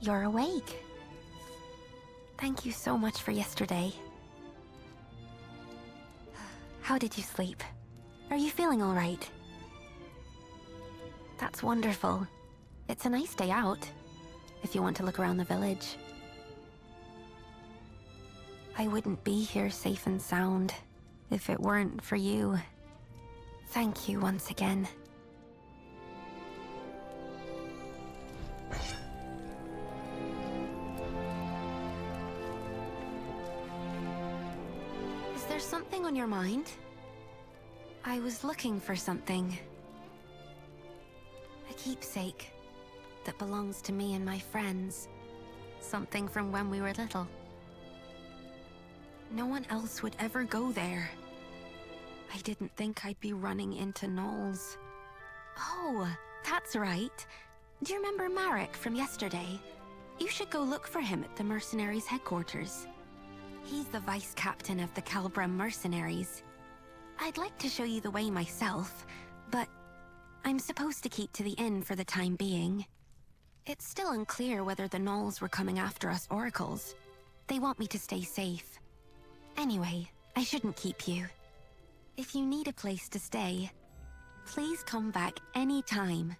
You're awake. Thank you so much for yesterday. How did you sleep? Are you feeling all right? That's wonderful. It's a nice day out, if you want to look around the village. I wouldn't be here safe and sound if it weren't for you. Thank you once again. Is there something on your mind? I was looking for something. A keepsake that belongs to me and my friends. Something from when we were little. No one else would ever go there. I didn't think I'd be running into gnolls. Oh, that's right. Do you remember Marek from yesterday? You should go look for him at the mercenaries' headquarters. He's the vice captain of the Cavern mercenaries. I'd like to show you the way myself, but I'm supposed to keep to the inn for the time being. It's still unclear whether the gnolls were coming after us oracles. They want me to stay safe. Anyway, I shouldn't keep you. If you need a place to stay, please come back any time.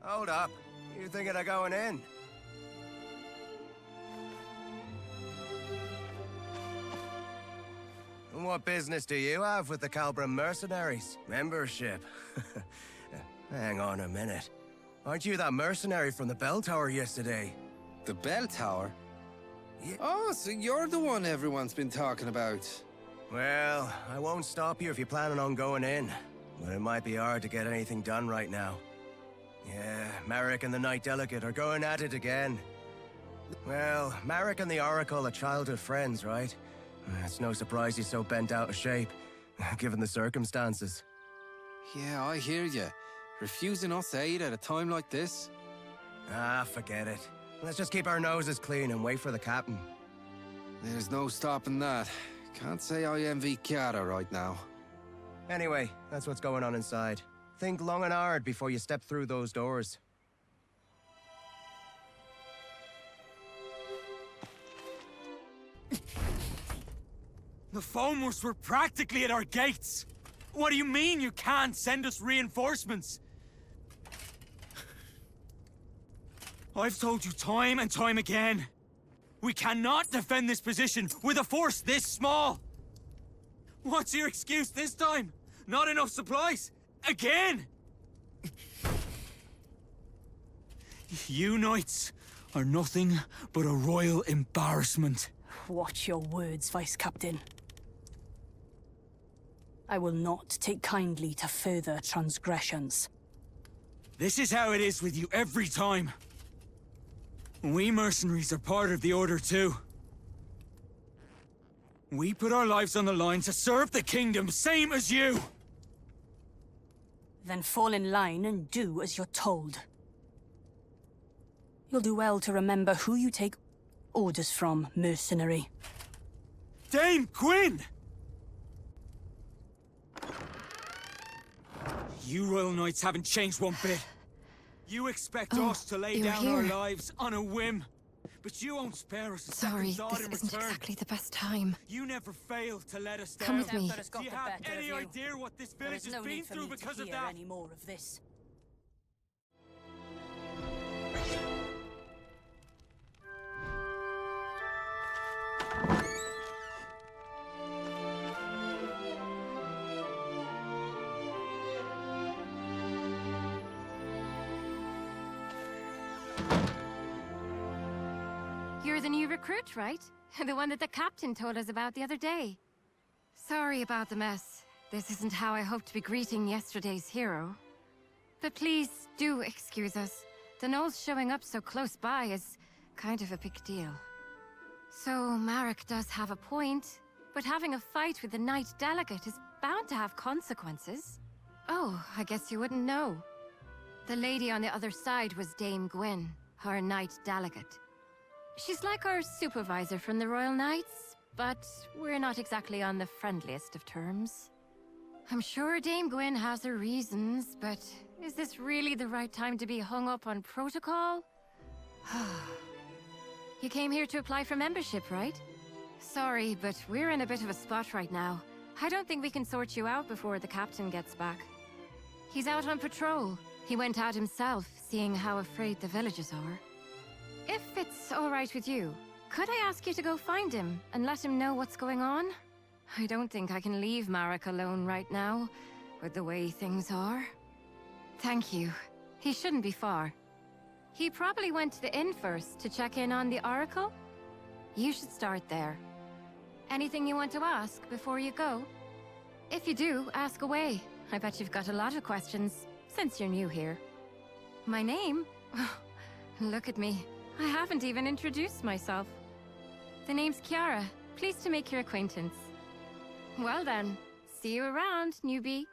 Hold up. You thinking of going in? And what business do you have with the Cavern mercenaries? Membership? Hang on a minute. Aren't you that mercenary from the bell tower yesterday? The bell tower? Yeah. Oh, so you're the one everyone's been talking about. Well, I won't stop you if you're planning on going in. But it might be hard to get anything done right now. Yeah, Marek and the Knight Delegate are going at it again. Well, Marek and the Oracle are childhood friends, right? It's no surprise he's so bent out of shape, given the circumstances. Yeah, I hear you. Refusing us aid at a time like this? Ah, forget it. Let's just keep our noses clean and wait for the captain. There's no stopping that. Can't say I envy Chiara right now. Anyway, that's what's going on inside. Think long and hard before you step through those doors. The foamers were practically at our gates. What do you mean you can't send us reinforcements? I've told you time and time again. We cannot defend this position with a force this small. What's your excuse this time? Not enough supplies? Again? You knights are nothing but a royal embarrassment. Watch your words, Vice Captain. I will not take kindly to further transgressions. This is how it is with you every time. We mercenaries are part of the Order too. We put our lives on the line to serve the kingdom, same as you! Then fall in line and do as you're told. You'll do well to remember who you take orders from, mercenary. Dame Gwyn! You Royal Knights haven't changed one bit. You expect us to lay down our lives on a whim, but you won't spare us a second thought in return. This isn't exactly the best time. You never fail to let us down. Come with me. Do you have any idea what this village has been through because of that? Any more of this. You're the new recruit, right? The one that the captain told us about the other day. Sorry about the mess. This isn't how I hoped to be greeting yesterday's hero. But please do excuse us. The Gnoll's showing up so close by is kind of a big deal. So Marek does have a point, but having a fight with the Knight Delegate is bound to have consequences. Oh, I guess you wouldn't know. The lady on the other side was Dame Gwyn, our Knight Delegate. She's like our supervisor from the Royal Knights, but we're not exactly on the friendliest of terms. I'm sure Dame Gwyn has her reasons, but is this really the right time to be hung up on protocol? You came here to apply for membership, right? Sorry, but we're in a bit of a spot right now. I don't think we can sort you out before the captain gets back. He's out on patrol. He went out himself, seeing how afraid the villagers are. If it's all right with you, could I ask you to go find him and let him know what's going on? I don't think I can leave Marek alone right now, with the way things are. Thank you. He shouldn't be far. He probably went to the inn first to check in on the Oracle? You should start there. Anything you want to ask before you go? If you do, ask away. I bet you've got a lot of questions, since you're new here. My name? Look at me. I haven't even introduced myself. The name's Kiara. Pleased to make your acquaintance. Well then, see you around, newbie.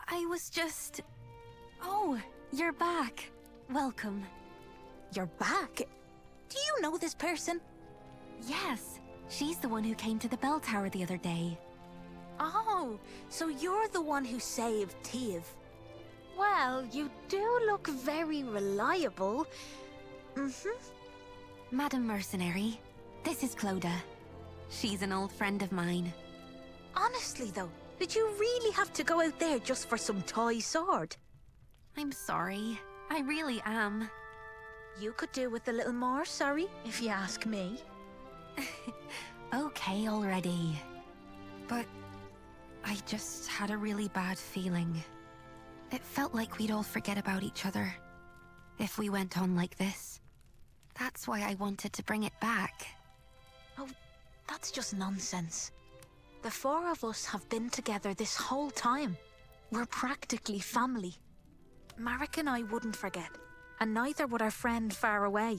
I was just... Oh, you're back. Welcome. You're back? Do you know this person? Yes, she's the one who came to the bell tower the other day. Oh, so you're the one who saved Tiv. Well, you do look very reliable. Madam Mercenary, this is Cloda. She's an old friend of mine. Honestly though, did you really have to go out there just for some toy sword? I'm sorry. I really am. You could do with a little more, sorry, if you ask me. Okay already. But I just had a really bad feeling. It felt like we'd all forget about each other if we went on like this. That's why I wanted to bring it back. Oh, that's just nonsense. The four of us have been together this whole time. We're practically family. Marek and I wouldn't forget, and neither would our friend far away.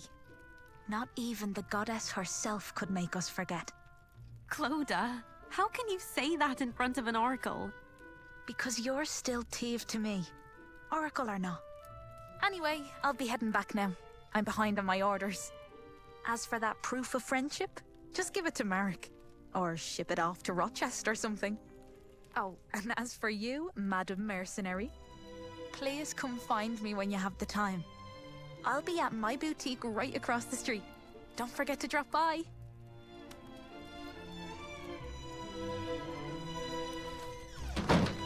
Not even the goddess herself could make us forget. Cloda, how can you say that in front of an oracle? Because you're still Tiv to me, oracle or not. Anyway, I'll be heading back now. I'm behind on my orders. As for that proof of friendship, just give it to Marek. Or ship it off to Rochester or something. Oh, and as for you, Madam Mercenary, please come find me when you have the time. I'll be at my boutique right across the street. Don't forget to drop by.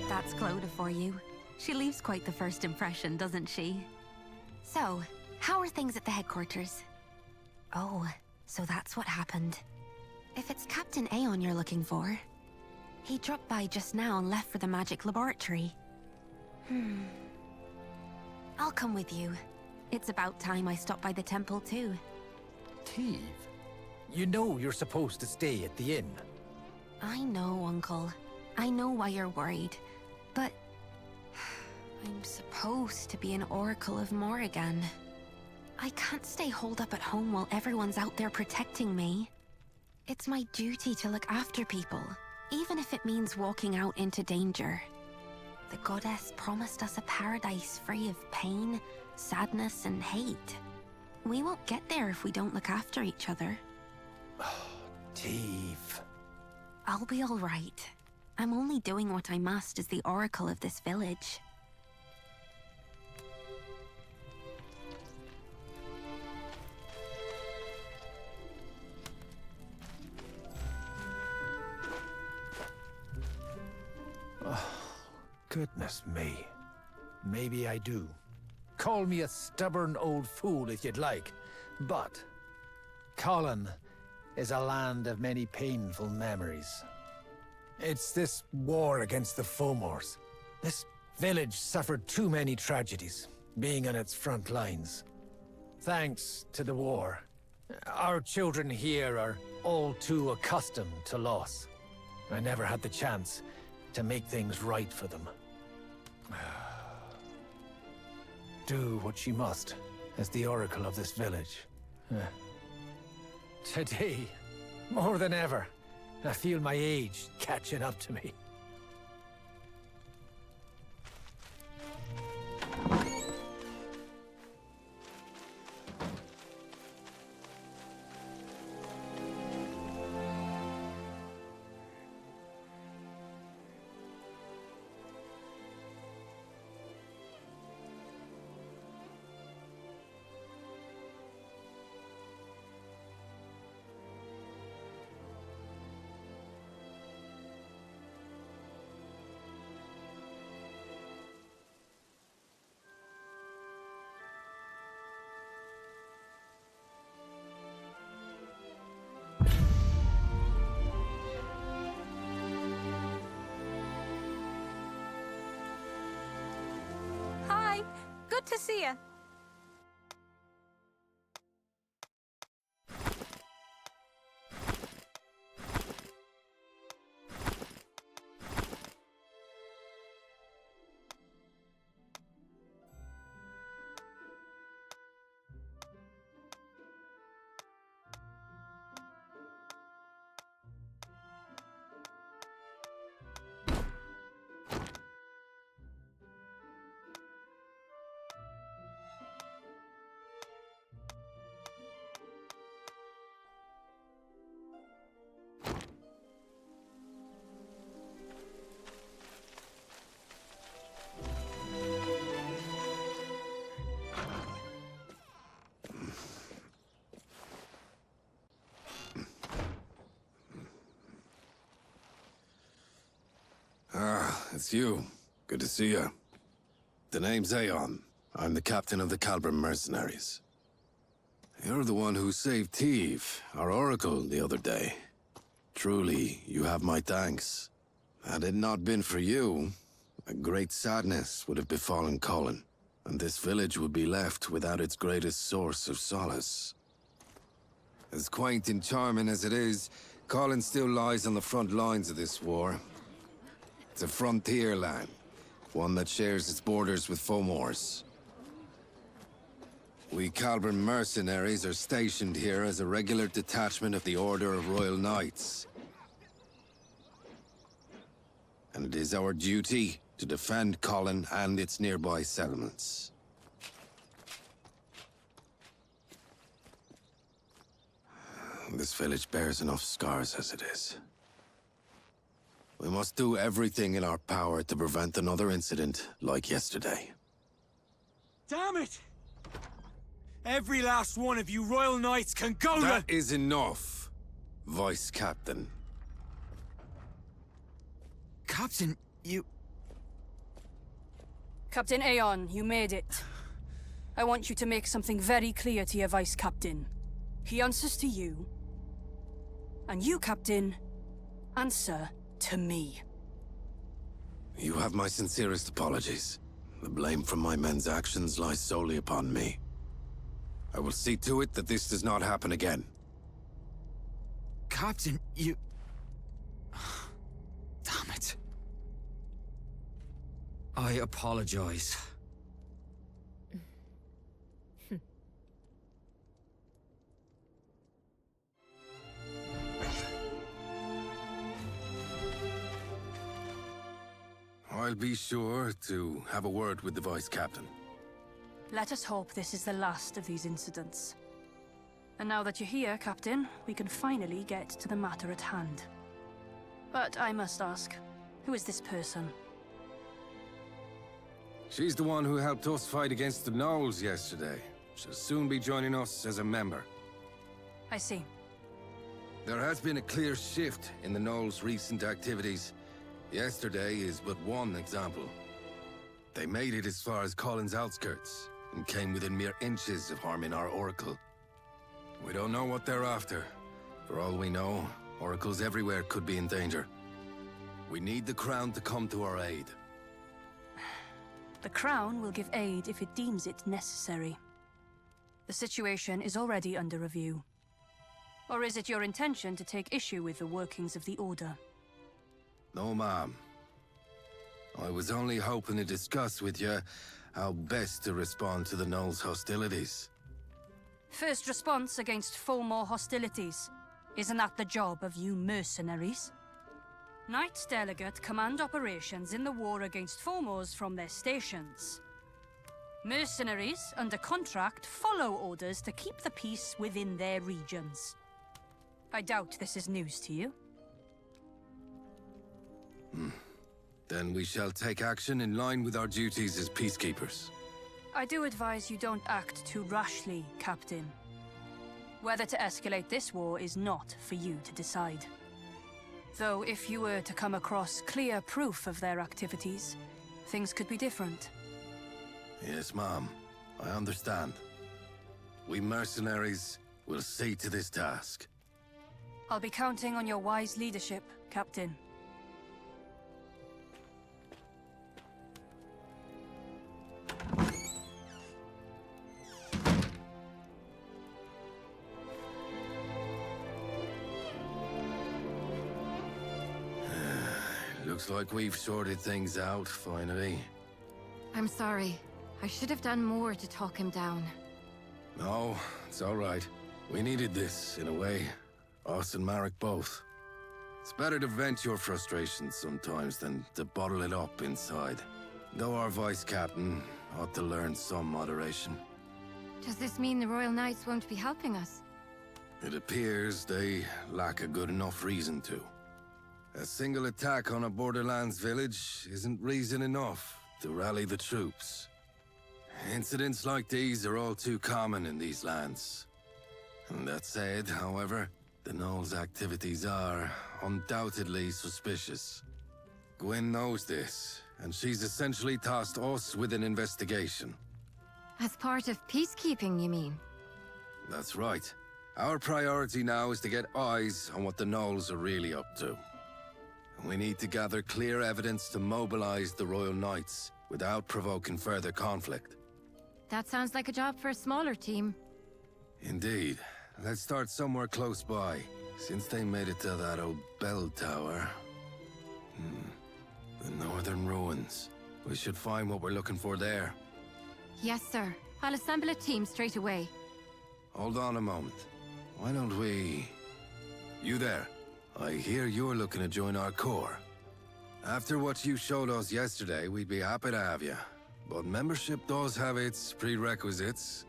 That's Cloda for you. She leaves quite the first impression, doesn't she? So, how are things at the headquarters? Oh, so that's what happened. If it's Captain Aeon you're looking for, he dropped by just now and left for the magic laboratory. I'll come with you. It's about time I stopped by the temple too. Tiv? You know you're supposed to stay at the inn. I know, Uncle. I know why you're worried. But... I'm supposed to be an Oracle of Morrigan. I can't stay holed up at home while everyone's out there protecting me. It's my duty to look after people, even if it means walking out into danger. The goddess promised us a paradise free of pain, sadness, and hate. We won't get there if we don't look after each other. Teeve. I'll be all right. I'm only doing what I must as the Oracle of this village. Goodness me. Maybe I do. Call me a stubborn old fool if you'd like, but Colin is a land of many painful memories. It's this war against the Fomors. This village suffered too many tragedies, being on its front lines. Thanks to the war, our children here are all too accustomed to loss. I never had the chance to make things right for them. Do what she must as the Oracle of this village. Today, more than ever, I feel my age catching up to me. Good to see you. It's you. Good to see you. The name's Aeon. I'm the captain of the Cavern mercenaries. You're the one who saved Teeve, our oracle, the other day. Truly, you have my thanks. Had it not been for you, a great sadness would have befallen Colin, and this village would be left without its greatest source of solace. As quaint and charming as it is, Colin still lies on the front lines of this war. It's a frontier land, one that shares its borders with Fomors. We Cavern mercenaries are stationed here as a regular detachment of the Order of Royal Knights. And it is our duty to defend Colin and its nearby settlements. This village bears enough scars as it is. We must do everything in our power to prevent another incident like yesterday. Damn it! Every last one of you Royal Knights can go That is enough, Vice Captain. Captain, you... Captain Aeon, you made it. I want you to make something very clear to your Vice Captain. He answers to you. And you, Captain, answer to me. You have my sincerest apologies. The blame for my men's actions lies solely upon me. I will see to it that this does not happen again. Captain, you... Damn it. I apologize. I'll be sure to have a word with the Vice Captain. Let us hope this is the last of these incidents. And now that you're here, Captain, we can finally get to the matter at hand. But I must ask, who is this person? She's the one who helped us fight against the Gnolls yesterday. She'll soon be joining us as a member. I see. There has been a clear shift in the Gnolls' recent activities. Yesterday is but one example. They made it as far as Colin's outskirts, and came within mere inches of harming our Oracle. We don't know what they're after. For all we know, Oracles everywhere could be in danger. We need the Crown to come to our aid. The Crown will give aid if it deems it necessary. The situation is already under review. Or is it your intention to take issue with the workings of the Order? No, ma'am. I was only hoping to discuss with you how best to respond to the Gnolls' hostilities. First response against Fomor hostilities. Isn't that the job of you mercenaries? Knights Delegate command operations in the war against Fomors from their stations. Mercenaries, under contract, follow orders to keep the peace within their regions. I doubt this is news to you. Then we shall take action in line with our duties as peacekeepers. I do advise you don't act too rashly, Captain. Whether to escalate this war is not for you to decide. Though if you were to come across clear proof of their activities, things could be different. Yes, ma'am. I understand. We mercenaries will see to this task. I'll be counting on your wise leadership, Captain. Looks like we've sorted things out, finally. I'm sorry. I should have done more to talk him down. No, it's all right. We needed this, in a way. Us and Marek both. It's better to vent your frustrations sometimes than to bottle it up inside. Though our Vice Captain ought to learn some moderation. Does this mean the Royal Knights won't be helping us? It appears they lack a good enough reason to. A single attack on a Borderlands village isn't reason enough to rally the troops. Incidents like these are all too common in these lands. And that said, however, the Gnoll's activities are undoubtedly suspicious. Gwyn knows this, and she's essentially tasked us with an investigation. As part of peacekeeping, you mean? That's right. Our priority now is to get eyes on what the Gnolls are really up to. We need to gather clear evidence to mobilize the Royal Knights without provoking further conflict. That sounds like a job for a smaller team. Indeed. Let's start somewhere close by, since they made it to that old bell tower. The Northern Ruins. We should find what we're looking for there. Yes, sir. I'll assemble a team straight away. Hold on a moment. Why don't we... You there. I hear you're looking to join our corps. After what you showed us yesterday, we'd be happy to have you. But membership does have its prerequisites.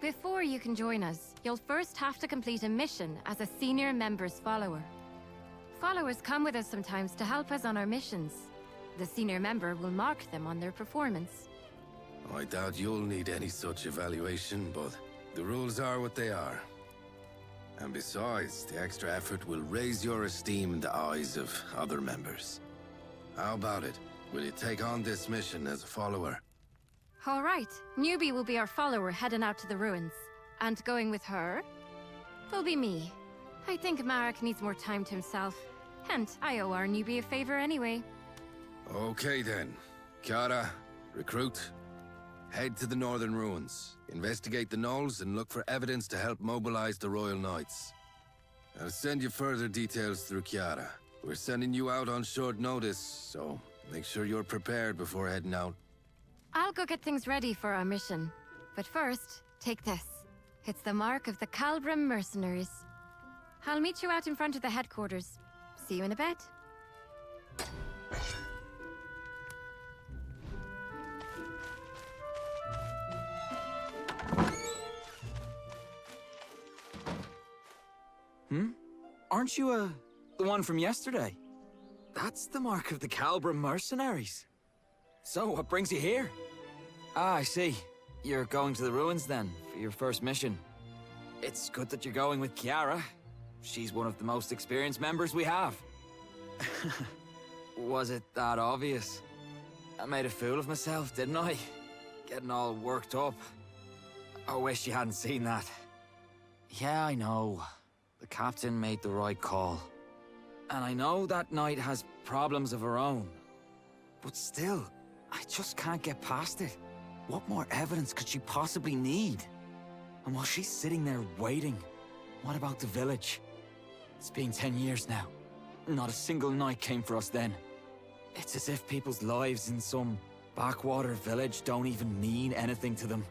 Before you can join us, you'll first have to complete a mission as a senior member's follower. Followers come with us sometimes to help us on our missions. The senior member will mark them on their performance. I doubt you'll need any such evaluation, but the rules are what they are. And besides, the extra effort will raise your esteem in the eyes of other members. How about it? Will you take on this mission as a follower? All right. Newbie will be our follower heading out to the ruins. And going with her will be me. I think Marek needs more time to himself. And I owe our newbie a favor anyway. Okay then. Kara, recruit. Head to the Northern Ruins. Investigate the Gnolls and look for evidence to help mobilize the Royal Knights. I'll send you further details through Chiara. We're sending you out on short notice, so make sure you're prepared before heading out. I'll go get things ready for our mission. But first, take this. It's the mark of the Cavern mercenaries. I'll meet you out in front of the headquarters. See you in a bit. Aren't you, the one from yesterday? That's the mark of the Cavern mercenaries. So, what brings you here? Ah, I see. You're going to the ruins then, for your first mission. It's good that you're going with Chiara. She's one of the most experienced members we have. Was it that obvious? I made a fool of myself, didn't I? Getting all worked up. I wish you hadn't seen that. Yeah, I know. The captain made the right call. And I know that knight has problems of her own. But still, I just can't get past it. What more evidence could she possibly need? And while she's sitting there waiting, what about the village? It's been 10 years now. Not a single knight came for us then. It's as if people's lives in some backwater village don't even mean anything to them.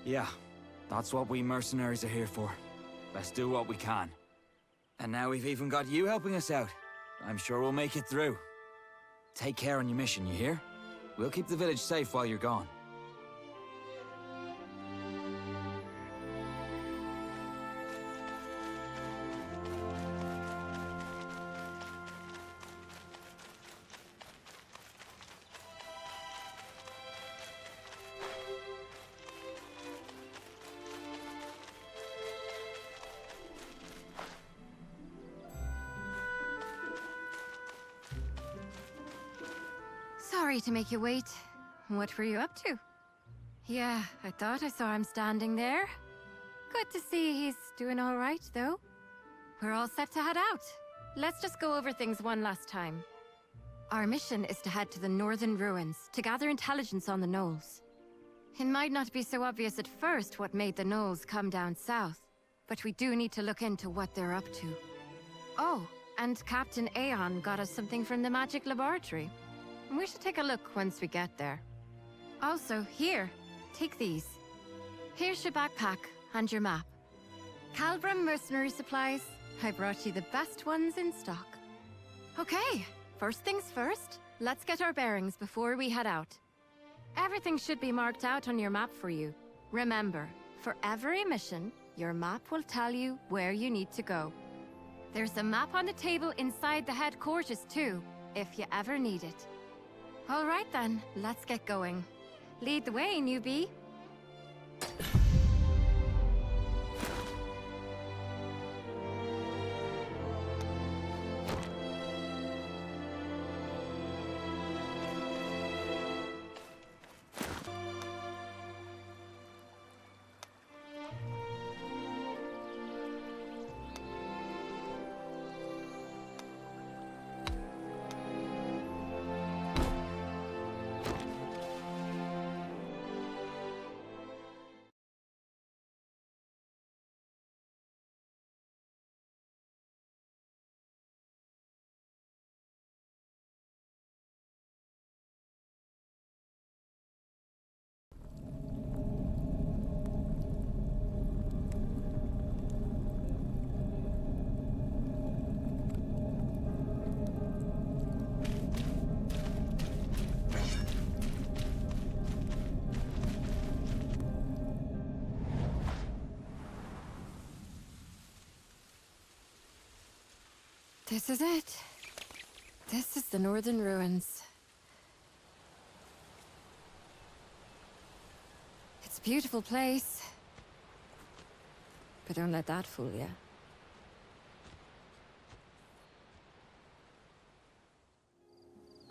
Yeah, that's what we mercenaries are here for. Let's do what we can. And now we've even got you helping us out. I'm sure we'll make it through. Take care on your mission, you hear? We'll keep the village safe while you're gone. Sorry to make you wait. What were you up to? Yeah, I thought I saw him standing there. Good to see he's doing all right, though. We're all set to head out. Let's just go over things one last time. Our mission is to head to the Northern ruins to gather intelligence on the Gnolls. It might not be so obvious at first what made the Gnolls come down south, but we do need to look into what they're up to. Oh, and Captain Aeon got us something from the magic laboratory. We should take a look once we get there. Also, here, take these. Here's your backpack and your map. Cavern mercenary supplies. I brought you the best ones in stock. Okay, first things first, let's get our bearings before we head out. Everything should be marked out on your map for you. Remember, for every mission, your map will tell you where you need to go. There's a map on the table inside the headquarters too, if you ever need it. All right then, let's get going. Lead the way, newbie. This is it. This is the Northern ruins. It's a beautiful place. But don't let that fool you.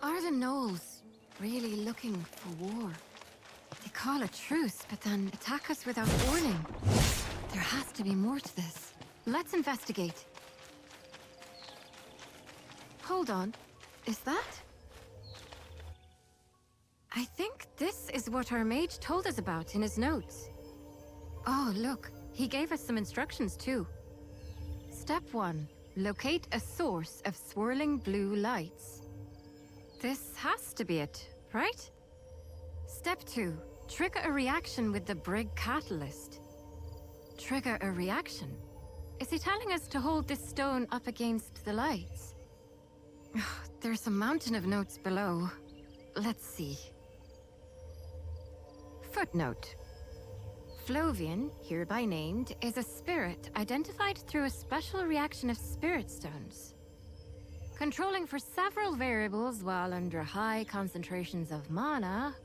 Are the Gnolls really looking for war? They call a truce, but then attack us without warning. There has to be more to this. Let's investigate. Hold on. Is that? I think this is what our mage told us about in his notes. Oh, look. He gave us some instructions, too. Step 1. Locate a source of swirling blue lights. This has to be it, right? Step 2. Trigger a reaction with the Brig catalyst. Trigger a reaction? Is he telling us to hold this stone up against the lights? There's a mountain of notes below. Let's see. Footnote. Flovian, hereby named, is a spirit identified through a special reaction of spirit stones. Controlling for several variables while under high concentrations of mana,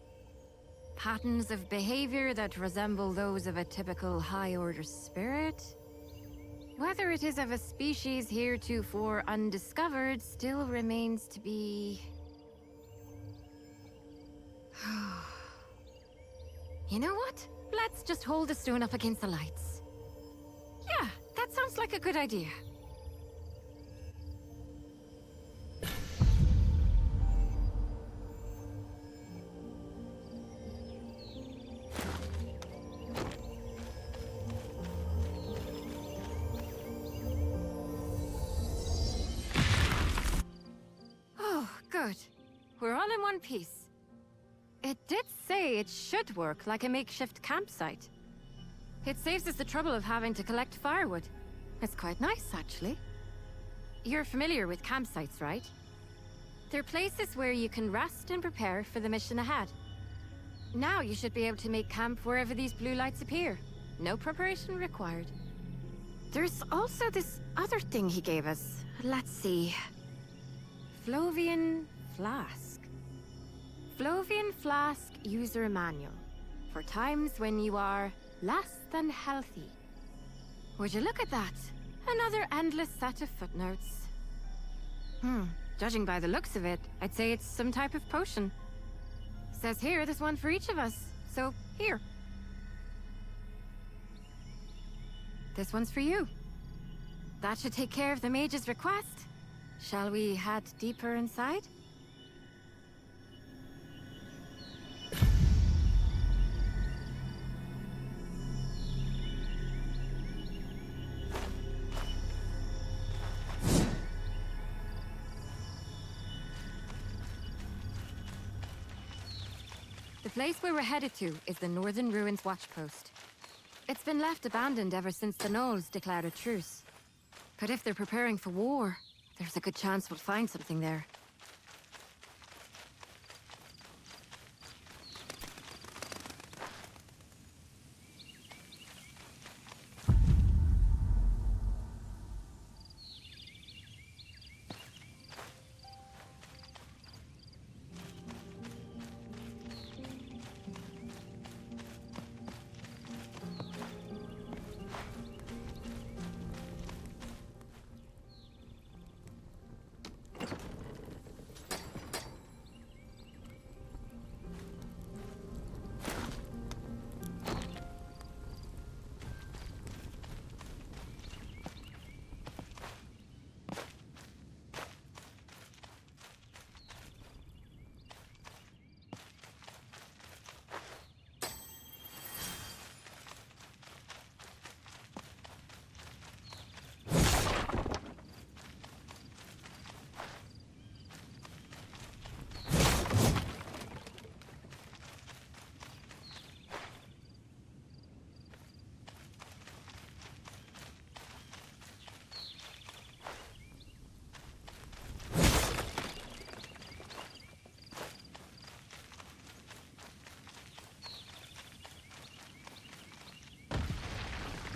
patterns of behavior that resemble those of a typical high-order spirit. Whether it is of a species heretofore undiscovered still remains to be... You know what? Let's just hold the stone up against the lights. Yeah, that sounds like a good idea. Oh, good. We're all in one piece. It did say it should work like a makeshift campsite. It saves us the trouble of having to collect firewood. It's quite nice, actually. You're familiar with campsites, right? They're places where you can rest and prepare for the mission ahead. Now you should be able to make camp wherever these blue lights appear. No preparation required. There's also this other thing he gave us. Let's see. Flovian Flask. Flovian Flask User Manual. For times when you are less than healthy. Would you look at that? Another endless set of footnotes. Judging by the looks of it, I'd say it's some type of potion. Says here there's one for each of us, so here. This one's for you. That should take care of the mage's request. Shall we head deeper inside? The place where we're headed to is the Northern Ruins Watchpost. It's been left abandoned ever since the Gnolls declared a truce. But if they're preparing for war, there's a good chance we'll find something there.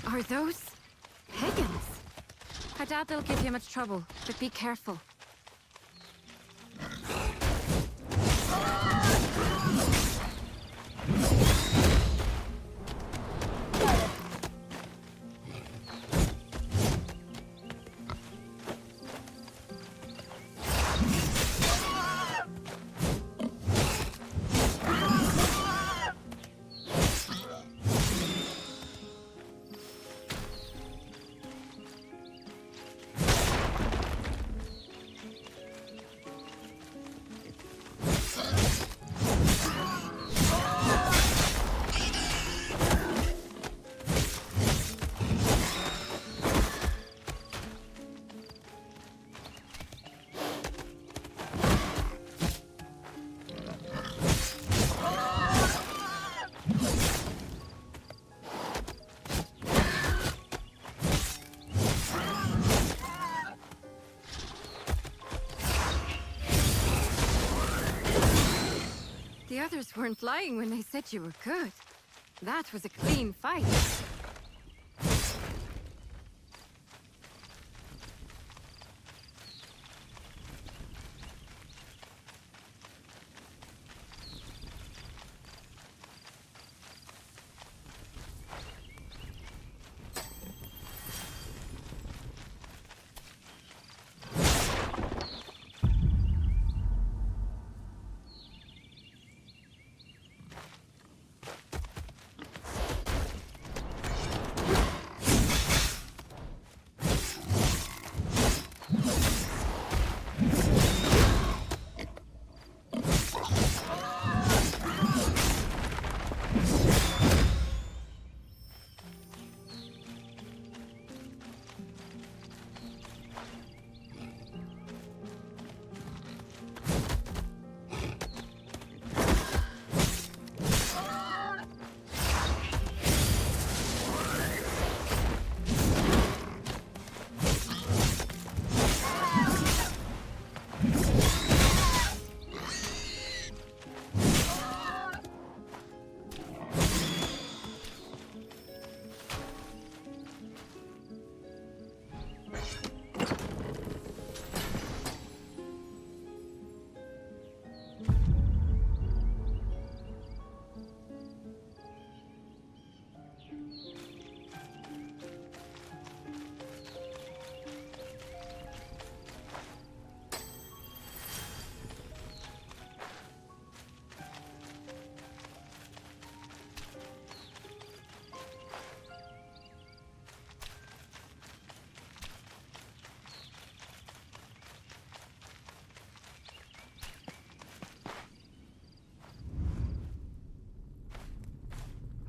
Are those pagans? I doubt they'll give you much trouble, but be careful. The others weren't lying when they said you were good. That was a clean fight.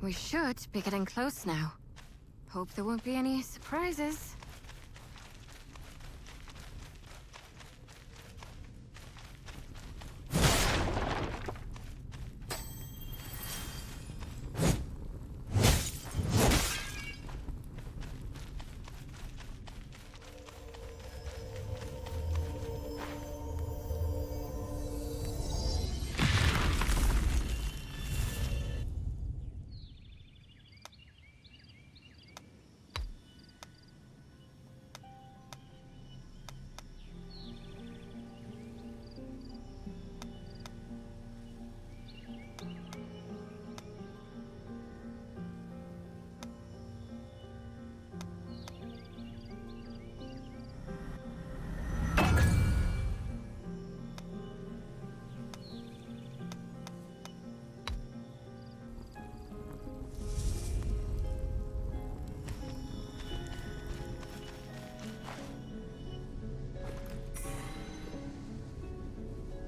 We should be getting close now. Hope there won't be any surprises.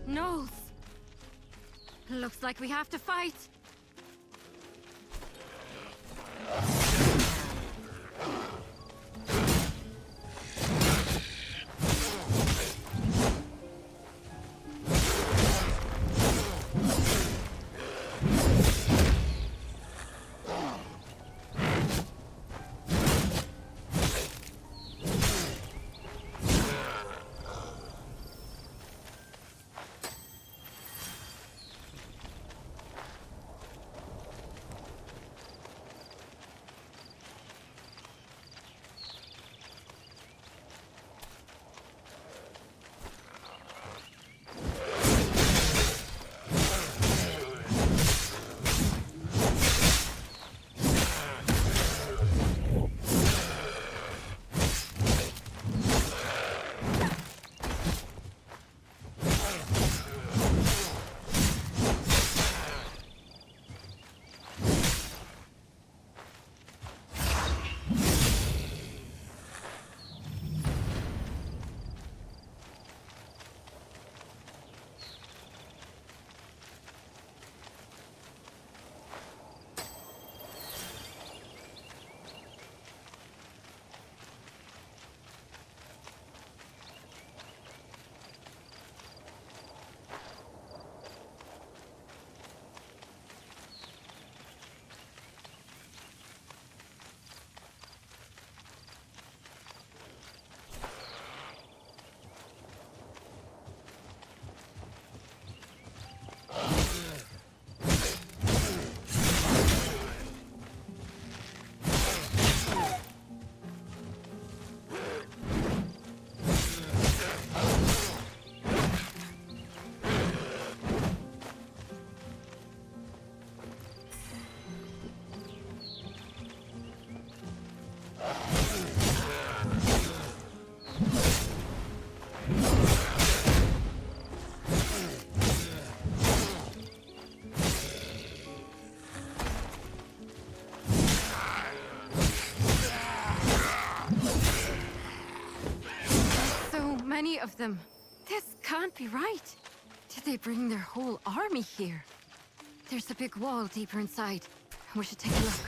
Gnolls! Looks like we have to fight. many of them. This can't be right. Did they bring their whole army here? There's a big wall deeper inside. We should take a look.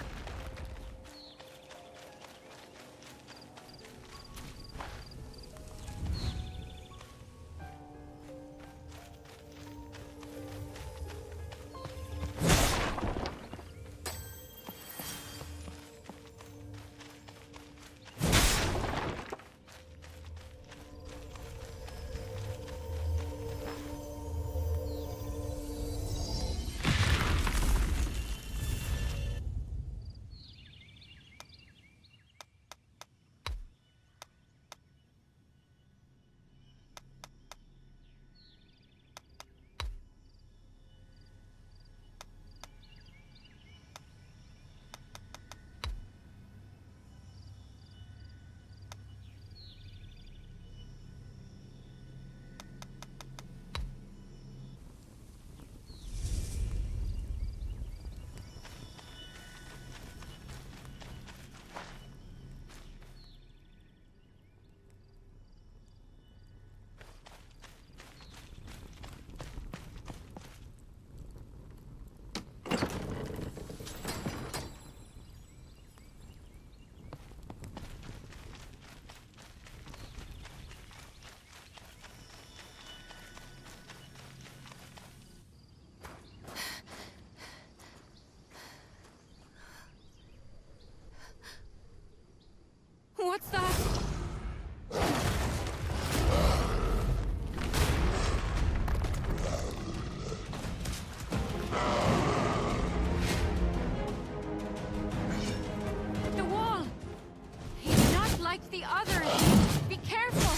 What's that? The wall! He's not like the others! Be careful!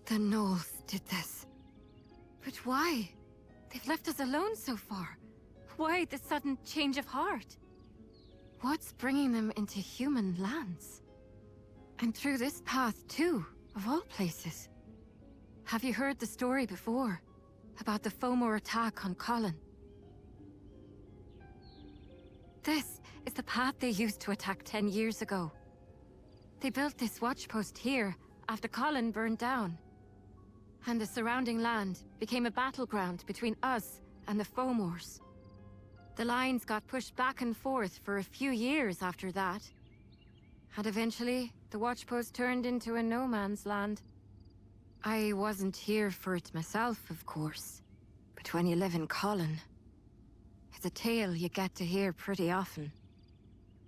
The Gnolls did this. But why? They've left us alone so far. Why the sudden change of heart? What's bringing them into human lands? And through this path too, of all places. Have you heard the story before? About the Fomor attack on Colin? This is the path they used to attack 10 years ago. They built this watchpost here after Colin burned down. And the surrounding land became a battleground between us and the Fomors. The lines got pushed back and forth for a few years after that. And eventually, the Watchpost turned into a no man's land. I wasn't here for it myself, of course. But when you live in Colin, it's a tale you get to hear pretty often.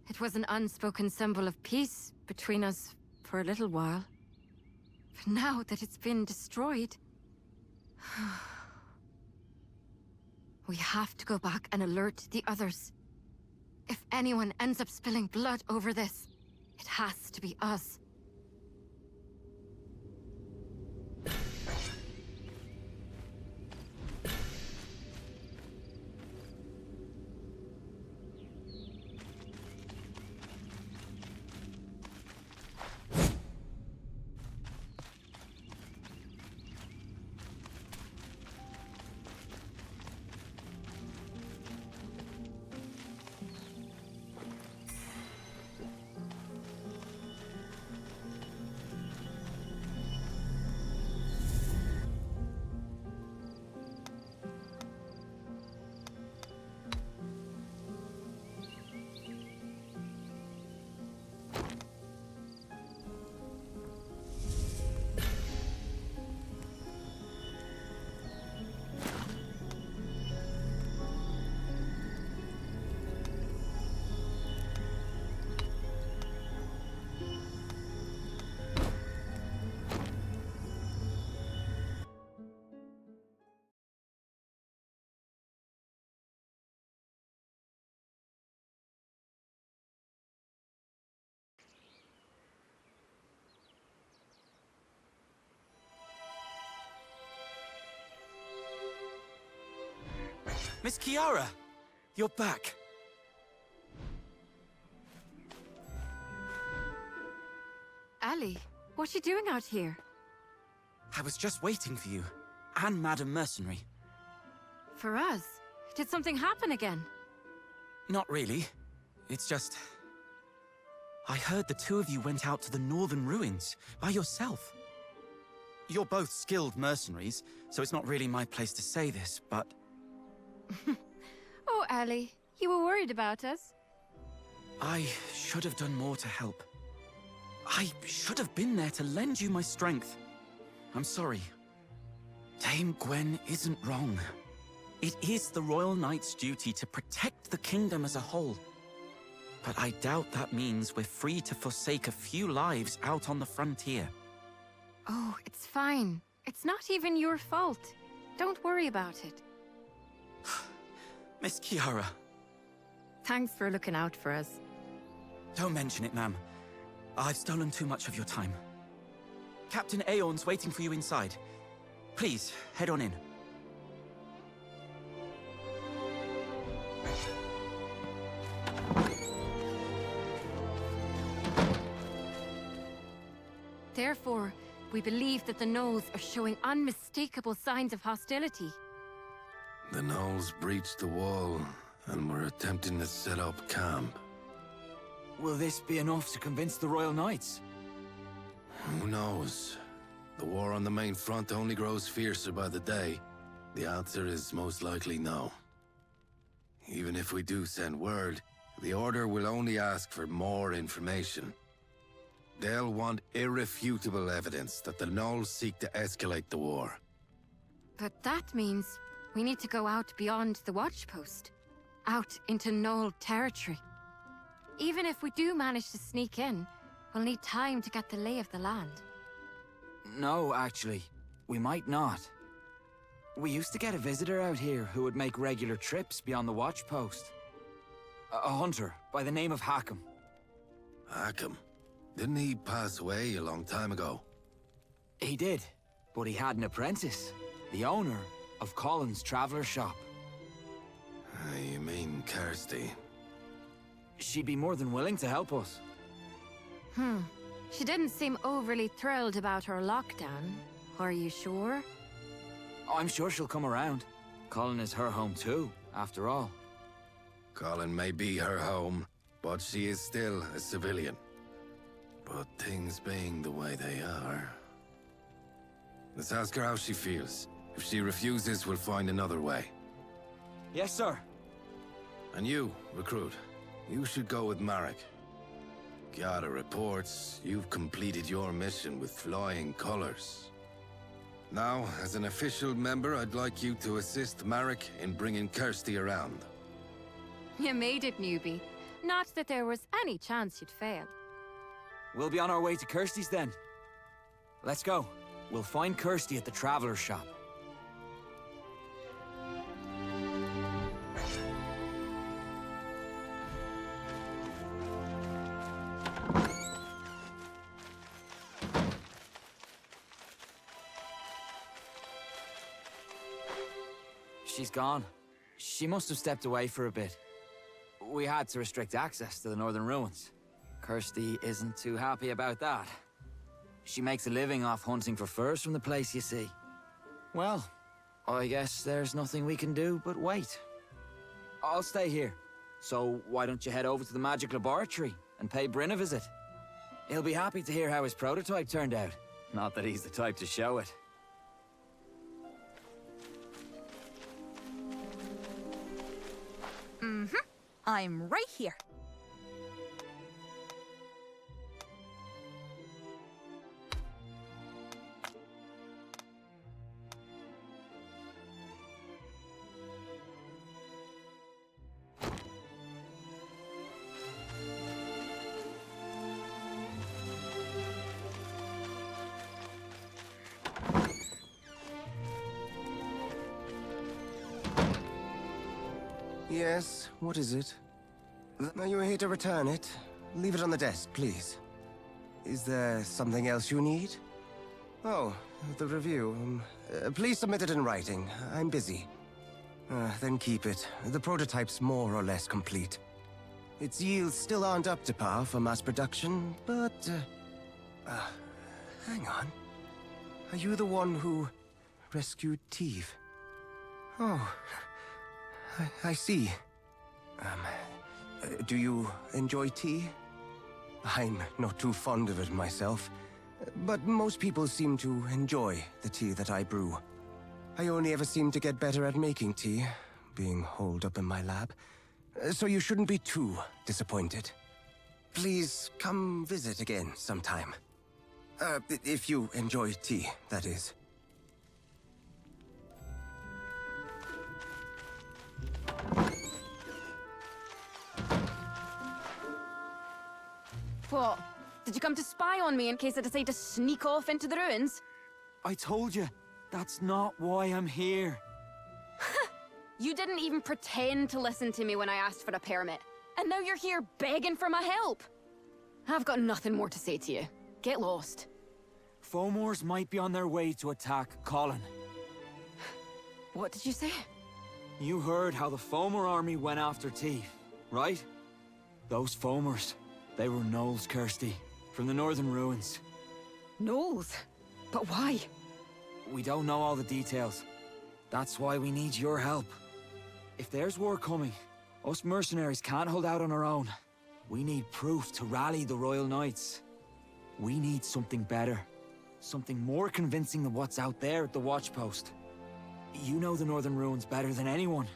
It was an unspoken symbol of peace between us for a little while. But now that it's been destroyed... we have to go back and alert the others. If anyone ends up spilling blood over this, it has to be us. Miss Kiara! You're back. Ali, what you doing out here? I was just waiting for you. And Madam Mercenary. For us? Did something happen again? Not really. It's just... I heard the two of you went out to the Northern ruins, by yourself. You're both skilled mercenaries, so it's not really my place to say this, but... Oh, Ali, you were worried about us? I should have done more to help. I should have been there to lend you my strength. I'm sorry. Dame Gwen isn't wrong. It is the Royal Knight's duty to protect the kingdom as a whole. But I doubt that means we're free to forsake a few lives out on the frontier. Oh, it's fine. It's not even your fault. Don't worry about it. Miss Kiara. Thanks for looking out for us. Don't mention it, ma'am. I've stolen too much of your time. Captain Aeon's waiting for you inside. Please, head on in. Therefore, we believe that the Gnolls are showing unmistakable signs of hostility. The Gnolls breached the wall and were attempting to set up camp. Will this be enough to convince the Royal Knights? Who knows? The war on the main front only grows fiercer by the day. The answer is most likely no. Even if we do send word, the Order will only ask for more information. They'll want irrefutable evidence that the Gnolls seek to escalate the war. But that means we need to go out beyond the Watchpost, out into Gnoll territory. Even if we do manage to sneak in, we'll need time to get the lay of the land. No, actually. We might not. We used to get a visitor out here who would make regular trips beyond the Watchpost. A hunter by the name of Hackham. Hackham? Didn't he pass away a long time ago? He did, but he had an apprentice, the owner of Colin's Traveller Shop. You mean Kirsty? She'd be more than willing to help us. She didn't seem overly thrilled about her lockdown. Are you sure? I'm sure she'll come around. Colin is her home too, after all. Colin may be her home, but she is still a civilian. But things being the way they are... Let's ask her how she feels. If she refuses, we'll find another way. Yes, sir. And you, recruit, you should go with Marek. Gather reports, you've completed your mission with flying colors. Now, as an official member, I'd like you to assist Marek in bringing Kirsty around. You made it, newbie. Not that there was any chance you'd fail. We'll be on our way to Kirsty's then. Let's go. We'll find Kirsty at the Traveler's Shop. She's gone. She must have stepped away for a bit. We had to restrict access to the Northern Ruins. Kirsty isn't too happy about that. She makes a living off hunting for furs from the place, you see. Well, I guess there's nothing we can do but wait. I'll stay here. So why don't you head over to the Magic Laboratory and pay Bryn a visit? He'll be happy to hear how his prototype turned out. Not that he's the type to show it. I'm right here. Yes, what is it? Are you here to return it? Leave it on the desk, please. Is there something else you need? Oh, the review. Please submit it in writing. I'm busy. Then keep it. The prototype's more or less complete. Its yields still aren't up to par for mass production, but... hang on. Are you the one who rescued Teeve? Oh... I see. Do you enjoy tea? I'm not too fond of it myself, but most people seem to enjoy the tea that I brew. I only ever seem to get better at making tea, being holed up in my lab, so you shouldn't be too disappointed. Please come visit again sometime. If you enjoy tea, that is. What? Did you come to spy on me in case I decide to sneak off into the ruins? I told you, that's not why I'm here. You didn't even pretend to listen to me when I asked for a permit. And now you're here begging for my help. I've got nothing more to say to you. Get lost. Fomors might be on their way to attack Colin. What did you say? You heard how the Fomor army went after Teeve, right? Those Fomors, they were Gnolls, Kirsty, from the Northern Ruins. Gnolls? But why? We don't know all the details. That's why we need your help. If there's war coming, us mercenaries can't hold out on our own. We need proof to rally the Royal Knights. We need something better. Something more convincing than what's out there at the Watchpost. You know the Northern Ruins better than anyone.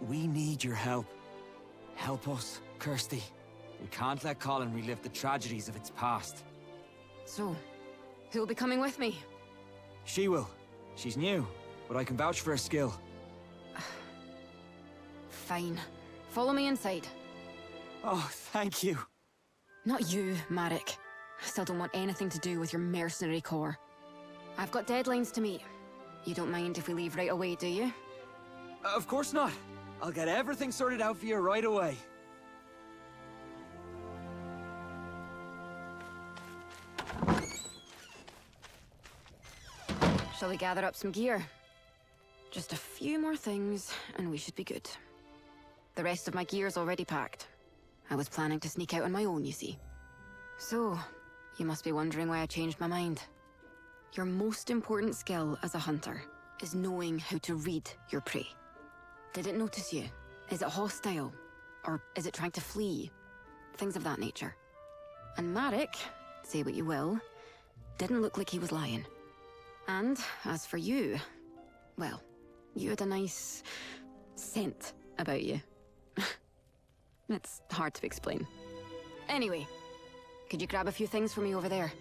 We need your help. Help us, Kirsty. We can't let Colin relive the tragedies of its past. So, who'll be coming with me? She will. She's new, but I can vouch for her skill. Fine. Follow me inside. Oh, thank you. Not you, Marek. I still don't want anything to do with your mercenary corps. I've got deadlines to meet. You don't mind if we leave right away, do you? Of course not. I'll get everything sorted out for you right away. Shall we gather up some gear? Just a few more things, and we should be good. The rest of my gear's already packed. I was planning to sneak out on my own, you see. So, you must be wondering why I changed my mind. Your most important skill as a hunter is knowing how to read your prey. Did it notice you? Is it hostile? Or is it trying to flee? Things of that nature. And Marek, say what you will, didn't look like he was lying. And as for you, well, you had a nice scent about you. It's hard to explain. Anyway, could you grab a few things for me over there?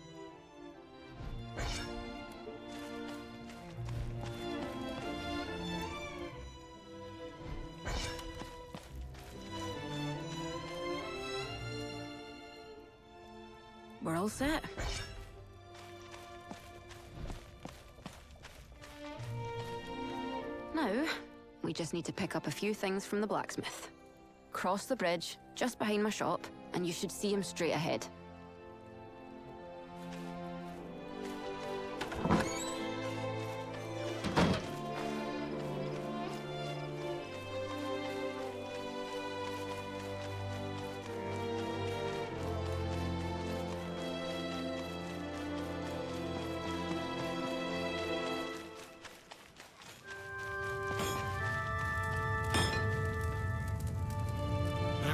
We're all set. Now, we just need to pick up a few things from the blacksmith. Cross the bridge, just behind my shop, and you should see him straight ahead.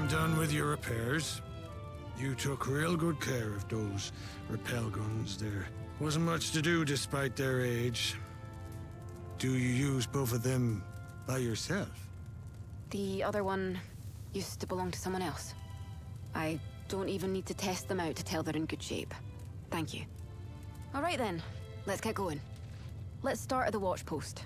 Done with your repairs. You took real good care of those repel guns there. Wasn't much to do despite their age. Do you use both of them by yourself? The other one used to belong to someone else. I don't even need to test them out to tell they're in good shape. Thank you. All right then, let's get going. Let's start at the Watchpost.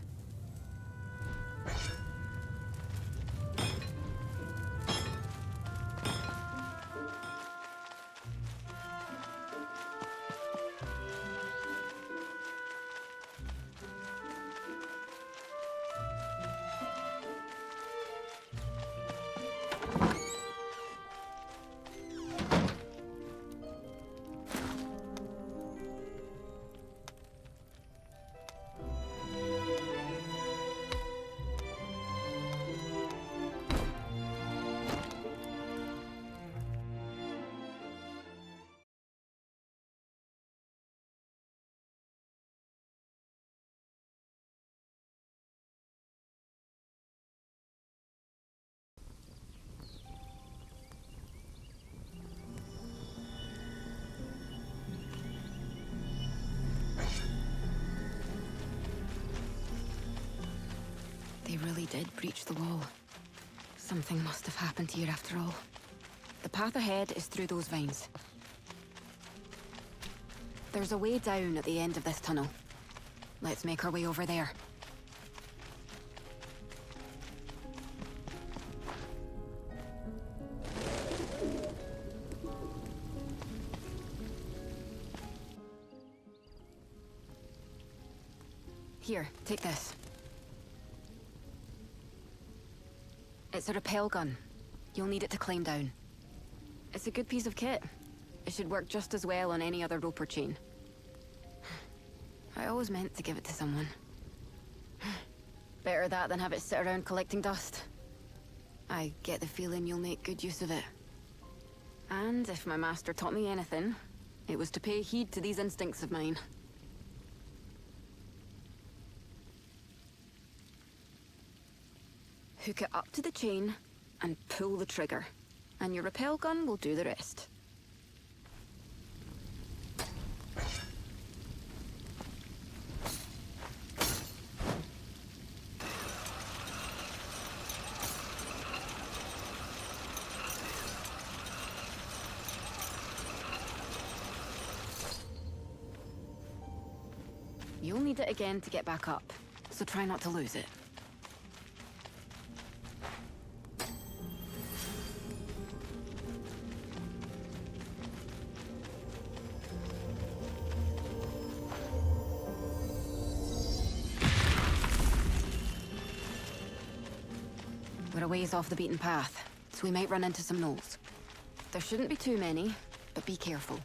They really did breach the wall. Something must have happened here after all. The path ahead is through those vines. There's a way down at the end of this tunnel. Let's make our way over there. Here, take this. It's a rappel gun. You'll need it to climb down. It's a good piece of kit. It should work just as well on any other rope or chain. I always meant to give it to someone. Better that than have it sit around collecting dust. I get the feeling you'll make good use of it. And if my master taught me anything, it was to pay heed to these instincts of mine. Hook it up to the chain and pull the trigger, and your rappel gun will do the rest. You'll need it again to get back up, so try not to lose it. We're a ways off the beaten path, so we might run into some gnolls. There shouldn't be too many, but be careful.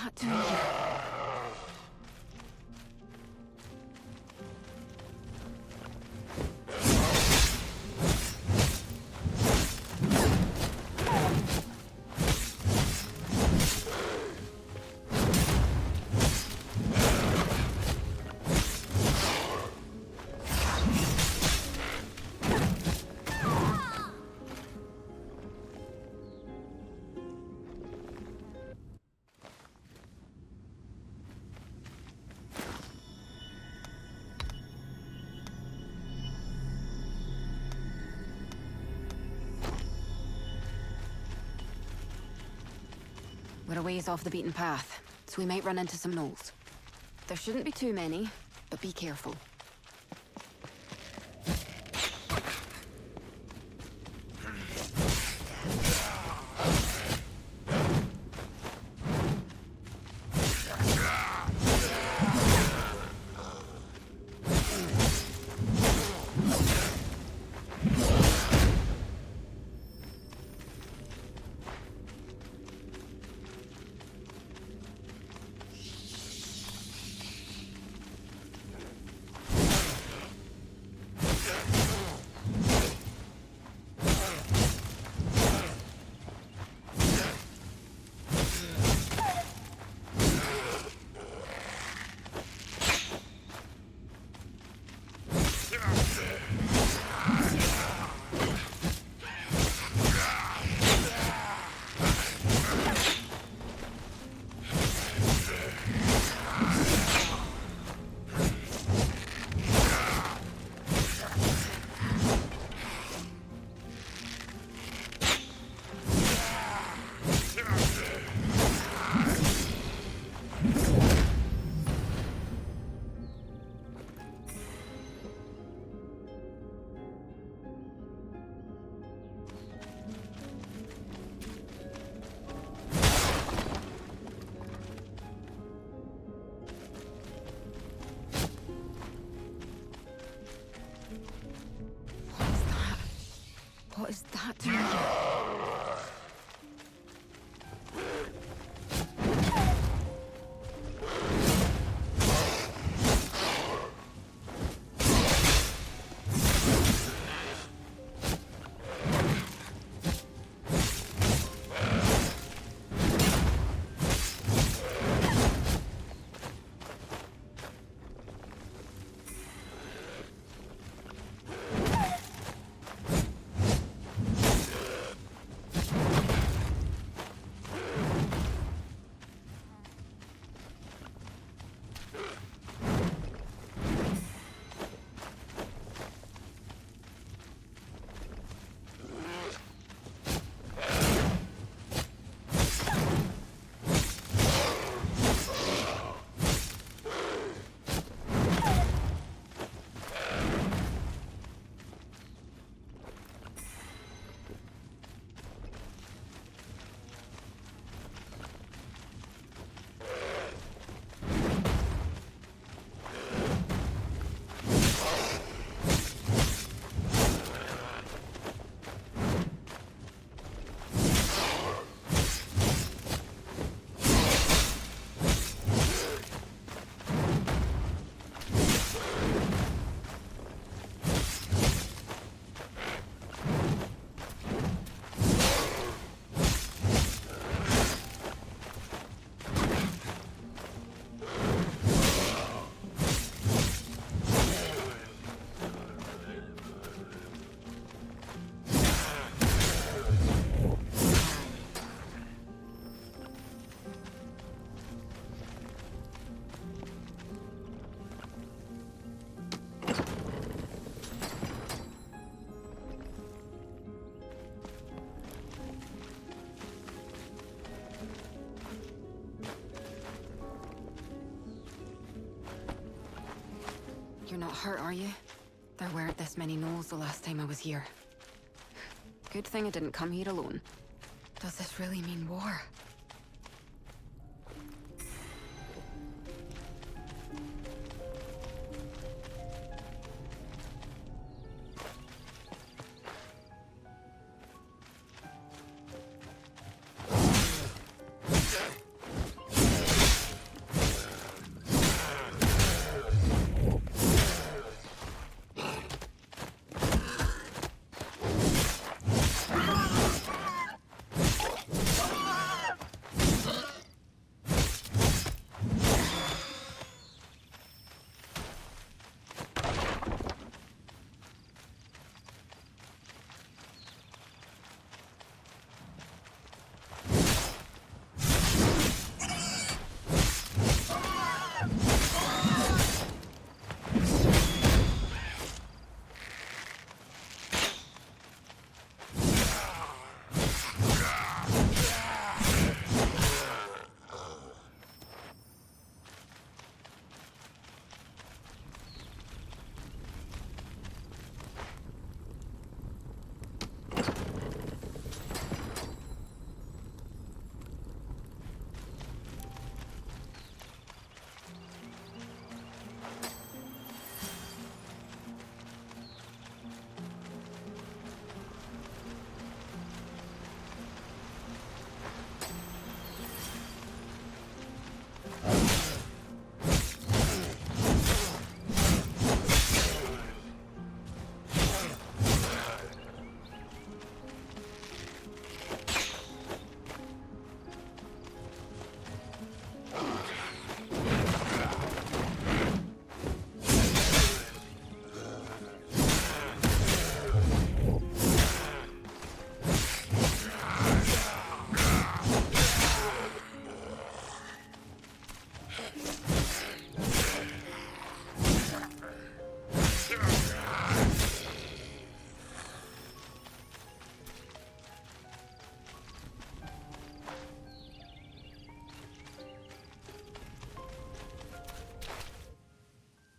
that doing here? We're a ways off the beaten path, so we might run into some gnolls. There shouldn't be too many, but be careful. What is that doing here? You're not hurt, are you? There weren't this many gnolls the last time I was here. Good thing I didn't come here alone. Does this really mean war?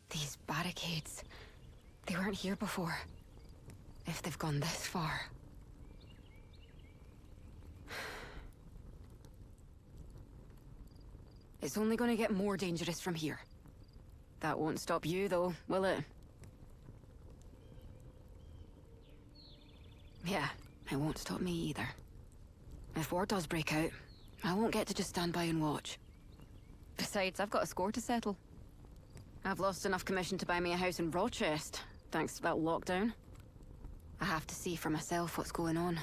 These barricades, they weren't here before. If they've gone this far. It's only gonna get more dangerous from here. That won't stop you, though, will it? Yeah, it won't stop me either. If war does break out, I won't get to just stand by and watch. Besides, I've got a score to settle. I've lost enough commission to buy me a house in Rochester, thanks to that lockdown. I have to see for myself what's going on.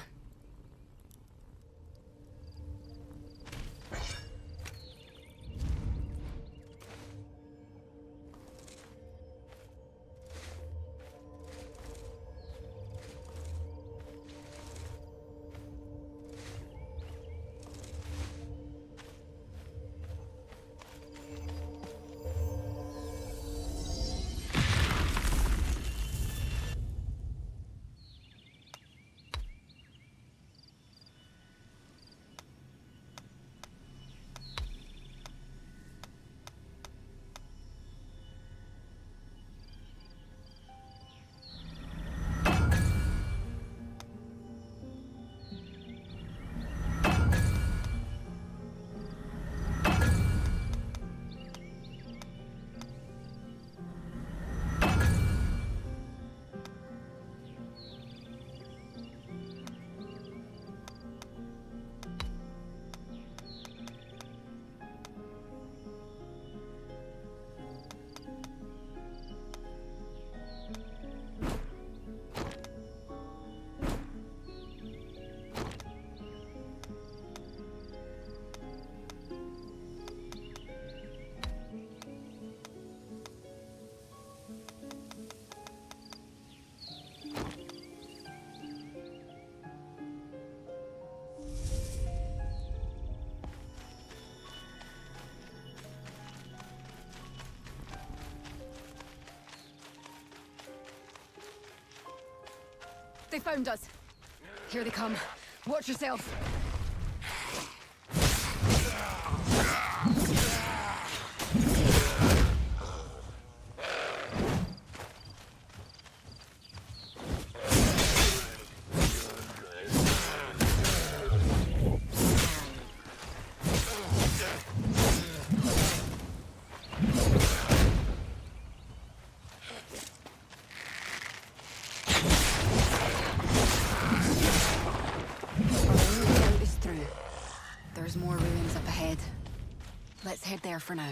They found us. Here they come. Watch yourself. Let's head there for now.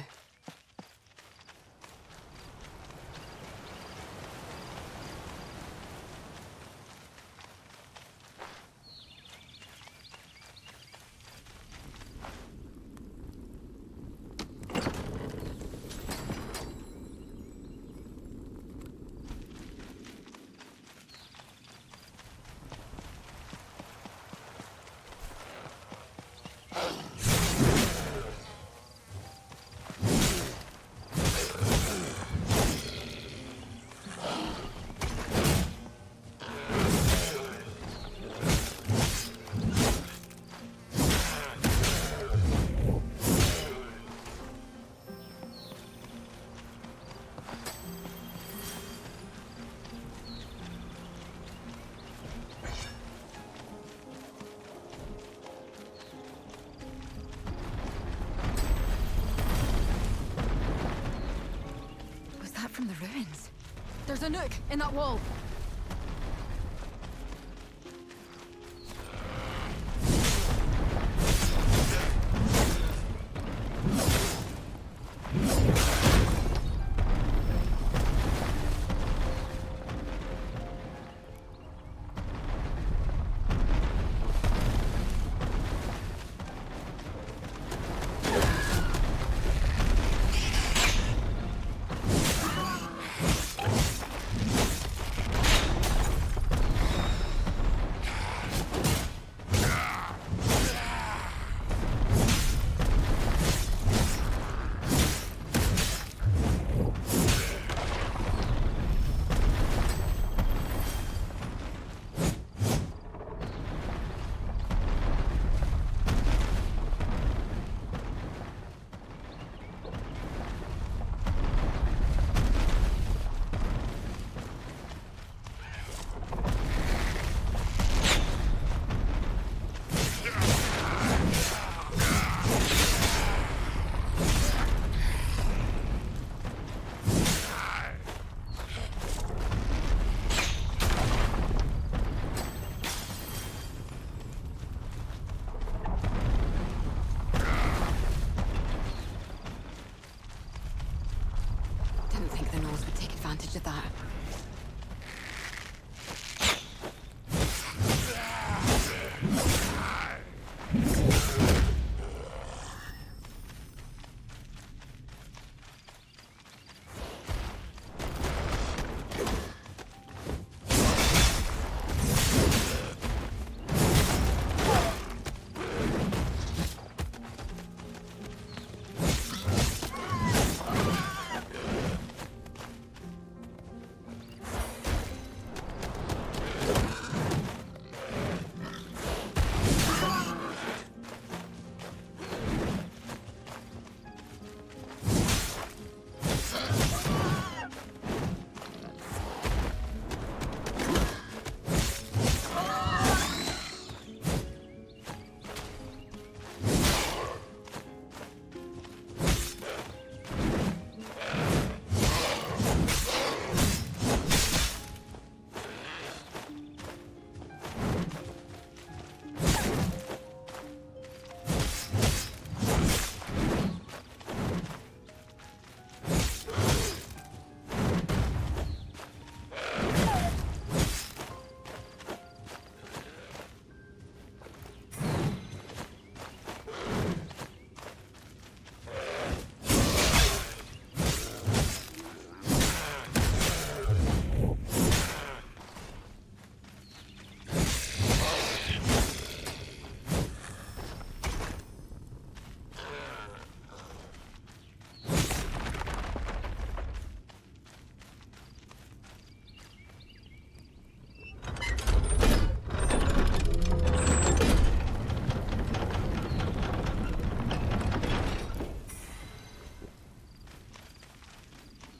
From the ruins. There's a nook in that wall. advantage of that.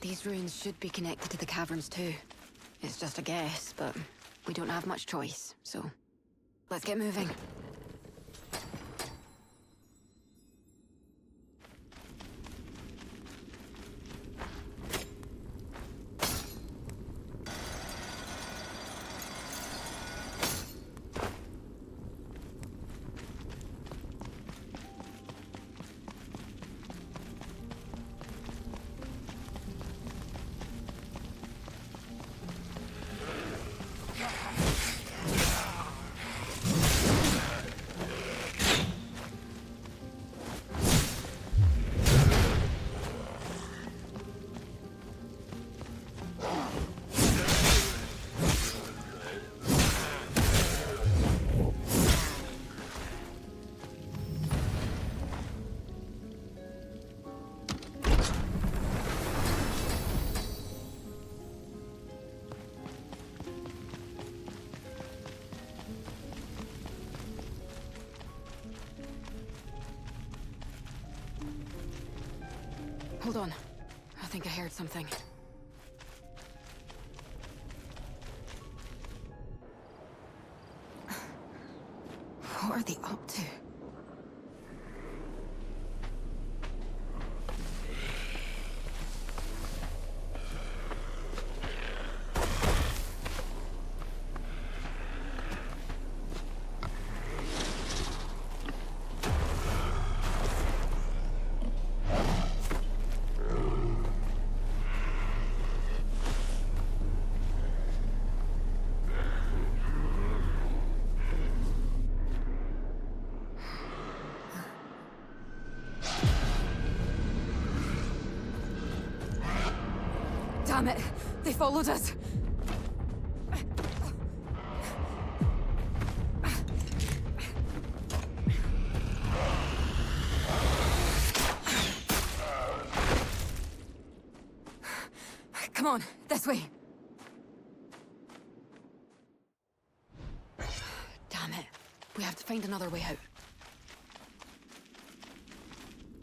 These ruins should be connected to the caverns too. It's just a guess, but we don't have much choice, so let's get moving. Hold on. I think I heard something. What are they up to? Damn it! They followed us! Come on, this way! Damn it. We have to find another way out.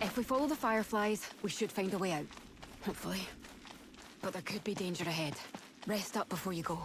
If we follow the fireflies, we should find a way out. Hopefully. But there could be danger ahead. Rest up before you go.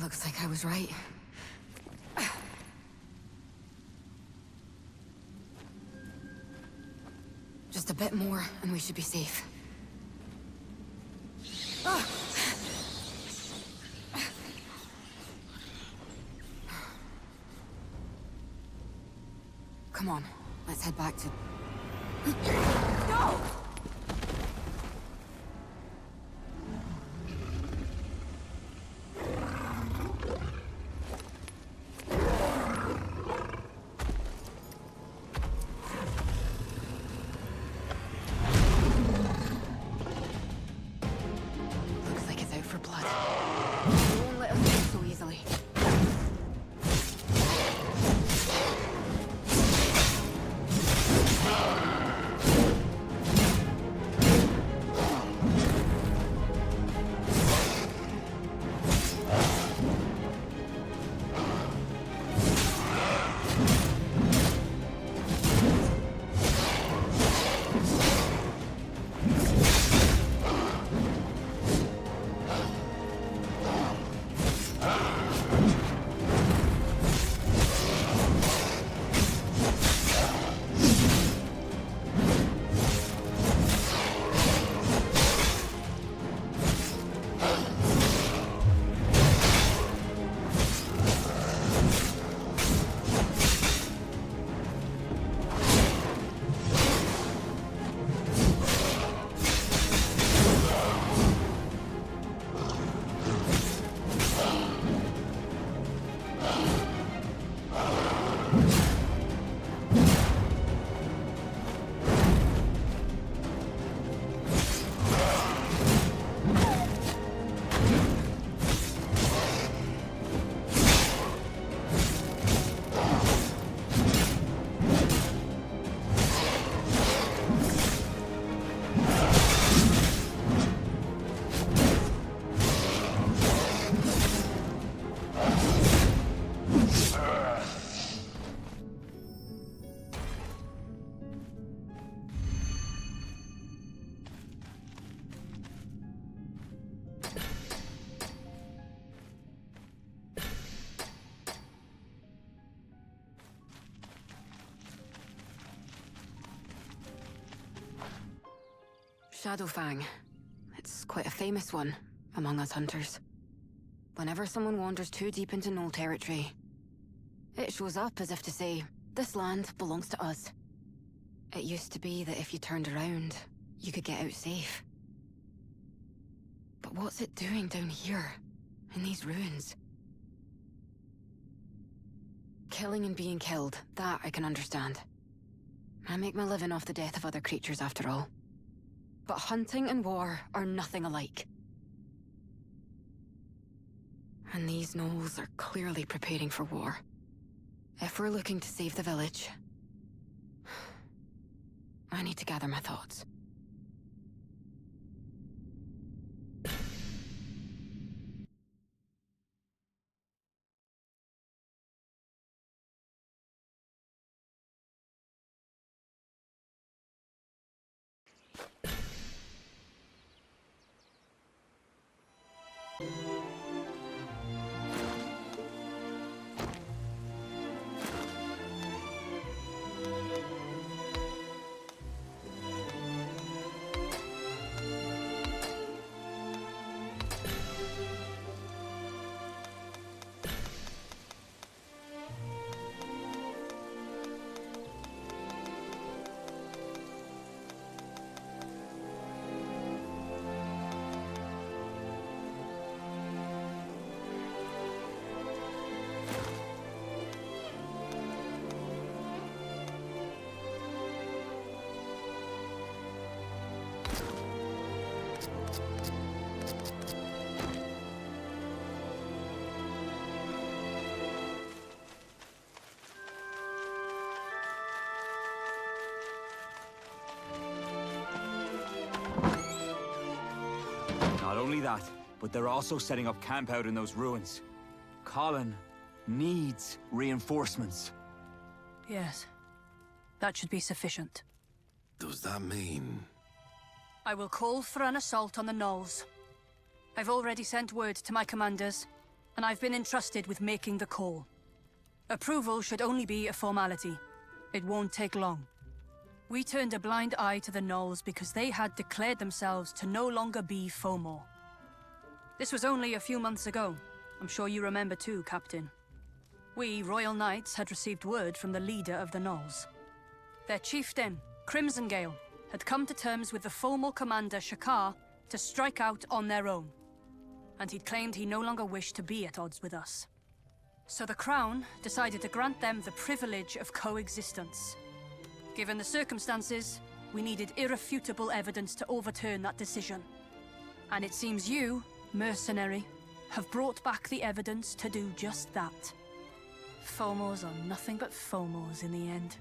Looks like I was right. Just a bit more, and we should be safe. Come on, let's head back to... No! Looks like it's out for blood. It won't let us go so easily. Shadowfang. It's quite a famous one among us hunters. Whenever someone wanders too deep into Gnoll territory, it shows up as if to say, this land belongs to us. It used to be that if you turned around, you could get out safe. But what's it doing down here, in these ruins? Killing and being killed, that I can understand. I make my living off the death of other creatures after all. But hunting and war are nothing alike. And these gnolls are clearly preparing for war. If we're looking to save the village, I need to gather my thoughts. Not only that, but they're also setting up camp out in those ruins. Colin needs reinforcements. Yes. That should be sufficient. Does that mean... I will call for an assault on the Gnolls. I've already sent word to my commanders, and I've been entrusted with making the call. Approval should only be a formality. It won't take long. We turned a blind eye to the Gnolls because they had declared themselves to no longer be Fomor. This was only a few months ago. I'm sure you remember too, Captain. We, Royal Knights, had received word from the leader of the Gnolls. Their chieftain, Crimsongale, had come to terms with the Fomor commander Shakar to strike out on their own. And he'd claimed he no longer wished to be at odds with us. So the Crown decided to grant them the privilege of coexistence. Given the circumstances, we needed irrefutable evidence to overturn that decision. And it seems you, mercenary, have brought back the evidence to do just that. Fomors are nothing but Fomors in the end.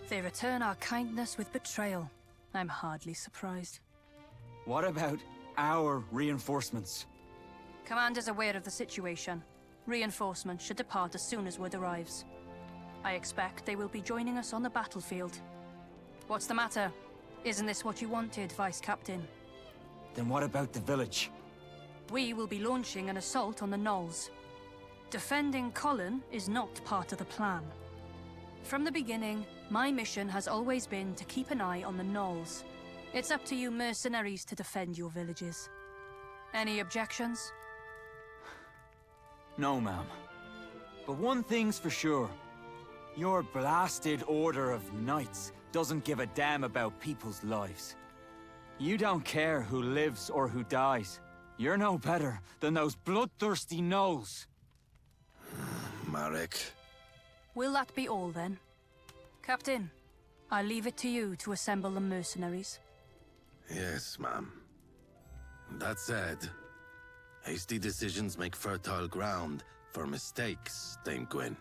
They return our kindness with betrayal. I'm hardly surprised. What about our reinforcements? Commander's aware of the situation. Reinforcements should depart as soon as word arrives. I expect they will be joining us on the battlefield. What's the matter? Isn't this what you wanted, Vice Captain? Then what about the village? We will be launching an assault on the Gnolls. Defending Colin is not part of the plan. From the beginning, my mission has always been to keep an eye on the Gnolls. It's up to you mercenaries to defend your villages. Any objections? No, ma'am. But one thing's for sure. Your blasted order of knights doesn't give a damn about people's lives. You don't care who lives or who dies. You're no better than those bloodthirsty Gnolls. Marek. Will that be all then? Captain, I leave it to you to assemble the mercenaries. Yes, ma'am. That said, hasty decisions make fertile ground for mistakes, Dame Gwyn.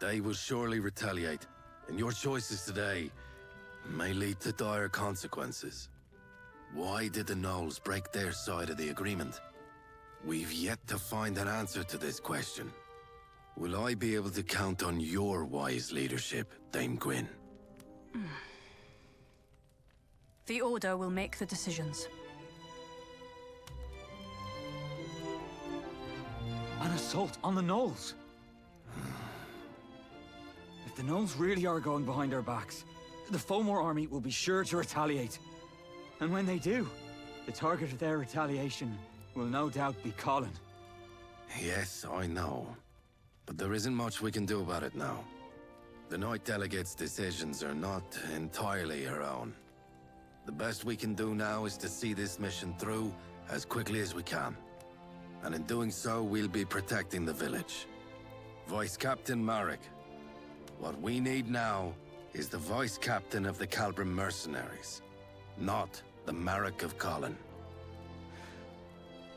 They will surely retaliate, and your choices today may lead to dire consequences. Why did the Gnolls break their side of the agreement? We've yet to find an answer to this question. Will I be able to count on your wise leadership, Dame Gwyn? The Order will make the decisions. An assault on the Gnolls? If the Gnolls really are going behind our backs, the Fomor army will be sure to retaliate. And when they do, the target of their retaliation will no doubt be Colin. Yes, I know. But there isn't much we can do about it now. The Knight Delegate's decisions are not entirely her own. The best we can do now is to see this mission through as quickly as we can. And in doing so, we'll be protecting the village. Vice Captain Marek, what we need now is the Vice Captain of the Cavern mercenaries, not the Marek of Colin.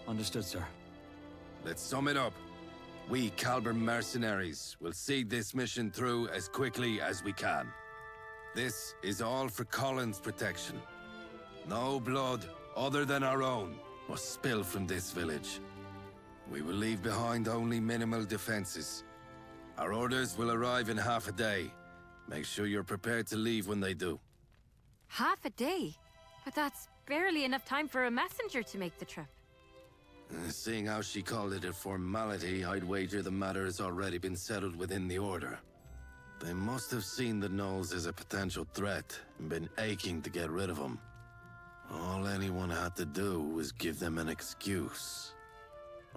Understood, sir. Let's sum it up. We, Cavern mercenaries, will see this mission through as quickly as we can. This is all for Colin's protection. No blood, other than our own, must spill from this village. We will leave behind only minimal defenses. Our orders will arrive in half a day. Make sure you're prepared to leave when they do. Half a day? But that's barely enough time for a messenger to make the trip. Seeing how she called it a formality, I'd wager the matter has already been settled within the Order. They must have seen the Gnolls as a potential threat and been aching to get rid of them. All anyone had to do was give them an excuse.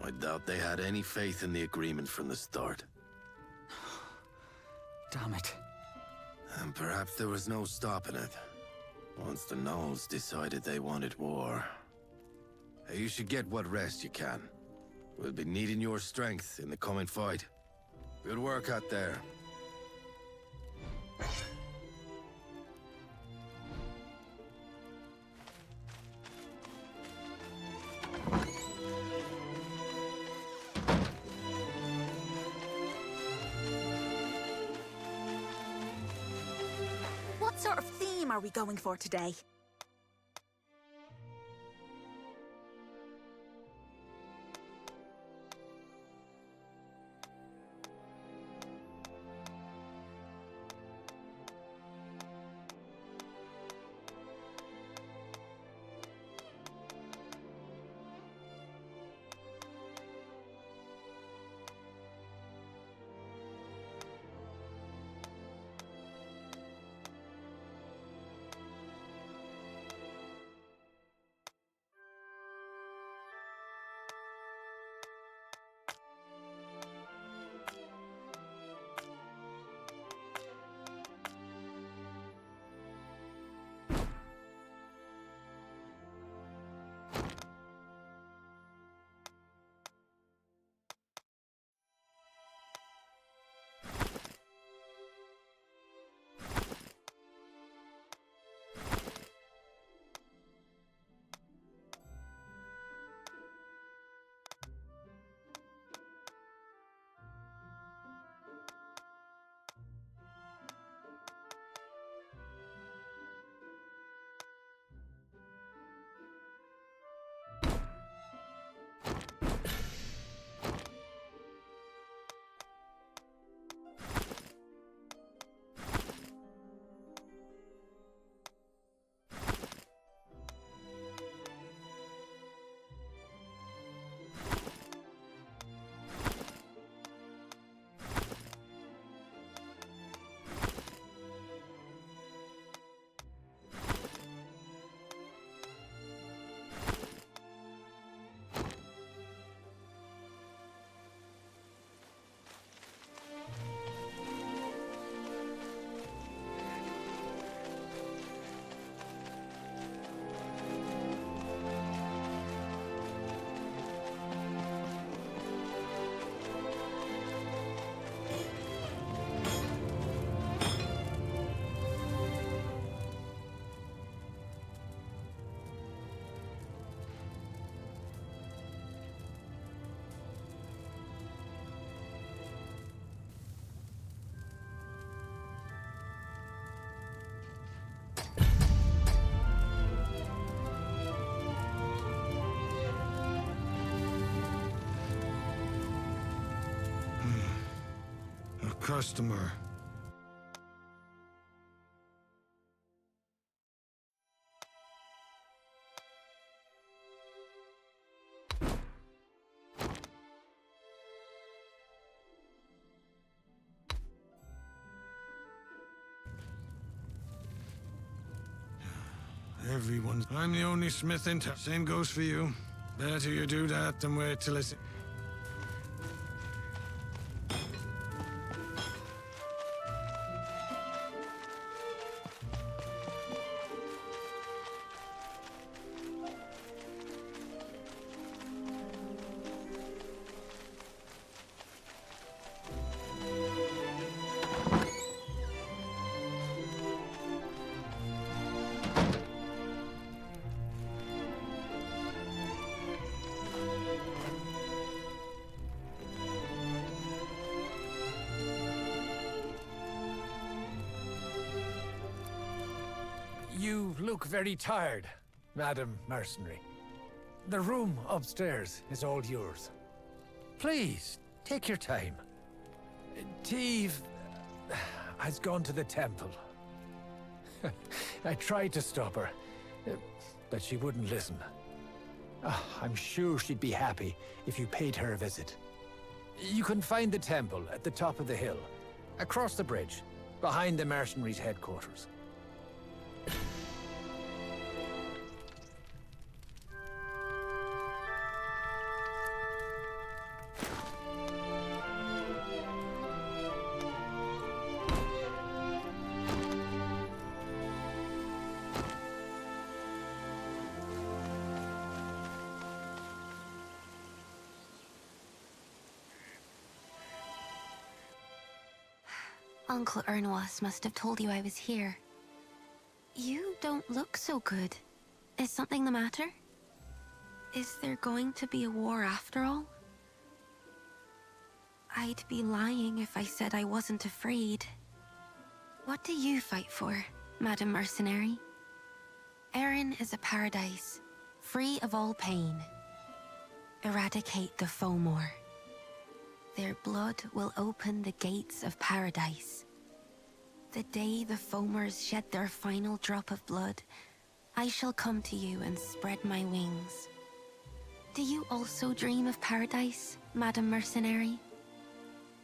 I doubt they had any faith in the agreement from the start. Damn it. And perhaps there was no stopping it. Once the Gnolls decided they wanted war. You should get what rest you can. We'll be needing your strength in the coming fight. Good work out there. What sort of theme are we going for today? customer. Everyone. I'm the only smith in town. Same goes for you. Better you do that than wait till it's... You look very tired, Madam Mercenary. The room upstairs is all yours. Please, take your time. Teve has gone to the temple. I tried to stop her, but she wouldn't listen. I'm sure she'd be happy if you paid her a visit. You can find the temple at the top of the hill, across the bridge, behind the mercenaries' headquarters. Uncle Ernois must have told you I was here. You don't look so good. Is something the matter? Is there going to be a war after all? I'd be lying if I said I wasn't afraid. What do you fight for, Madam Mercenary? Erin is a paradise, free of all pain. Eradicate the Fomor. Their blood will open the gates of paradise. The day the Fomors shed their final drop of blood, I shall come to you and spread my wings. Do you also dream of paradise, Madam Mercenary?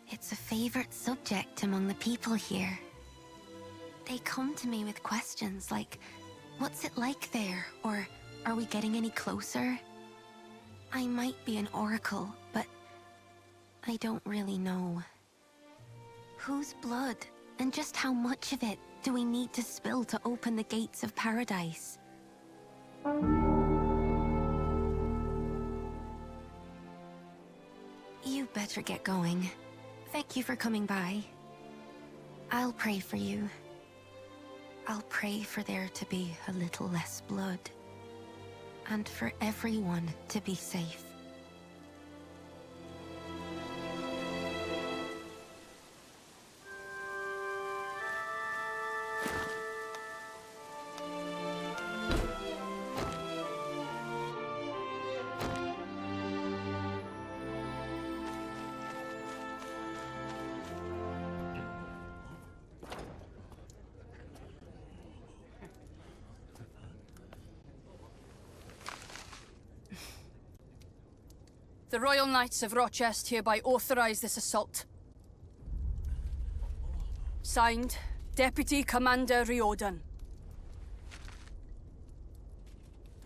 It's a favorite subject among the people here. They come to me with questions like, what's it like there? Or, are we getting any closer? I might be an oracle, but I don't really know. Whose blood, and just how much of it, do we need to spill to open the gates of paradise? You better get going. Thank you for coming by. I'll pray for you. I'll pray for there to be a little less blood. And for everyone to be safe. The Royal Knights of Rochester hereby authorize this assault. Signed, Deputy Commander Riordan.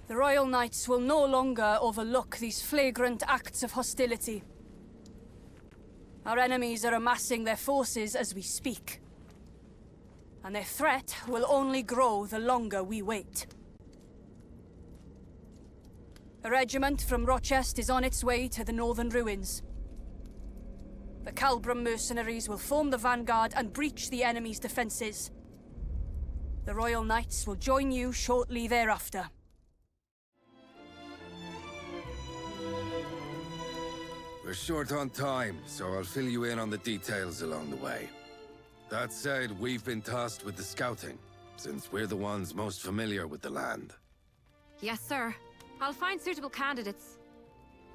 The Royal Knights will no longer overlook these flagrant acts of hostility. Our enemies are amassing their forces as we speak. And their threat will only grow the longer we wait. A regiment from Rochester is on its way to the northern ruins. The Cavern mercenaries will form the vanguard and breach the enemy's defenses. The Royal Knights will join you shortly thereafter. We're short on time, so I'll fill you in on the details along the way. That said, we've been tasked with the scouting, since we're the ones most familiar with the land. Yes, sir. I'll find suitable candidates.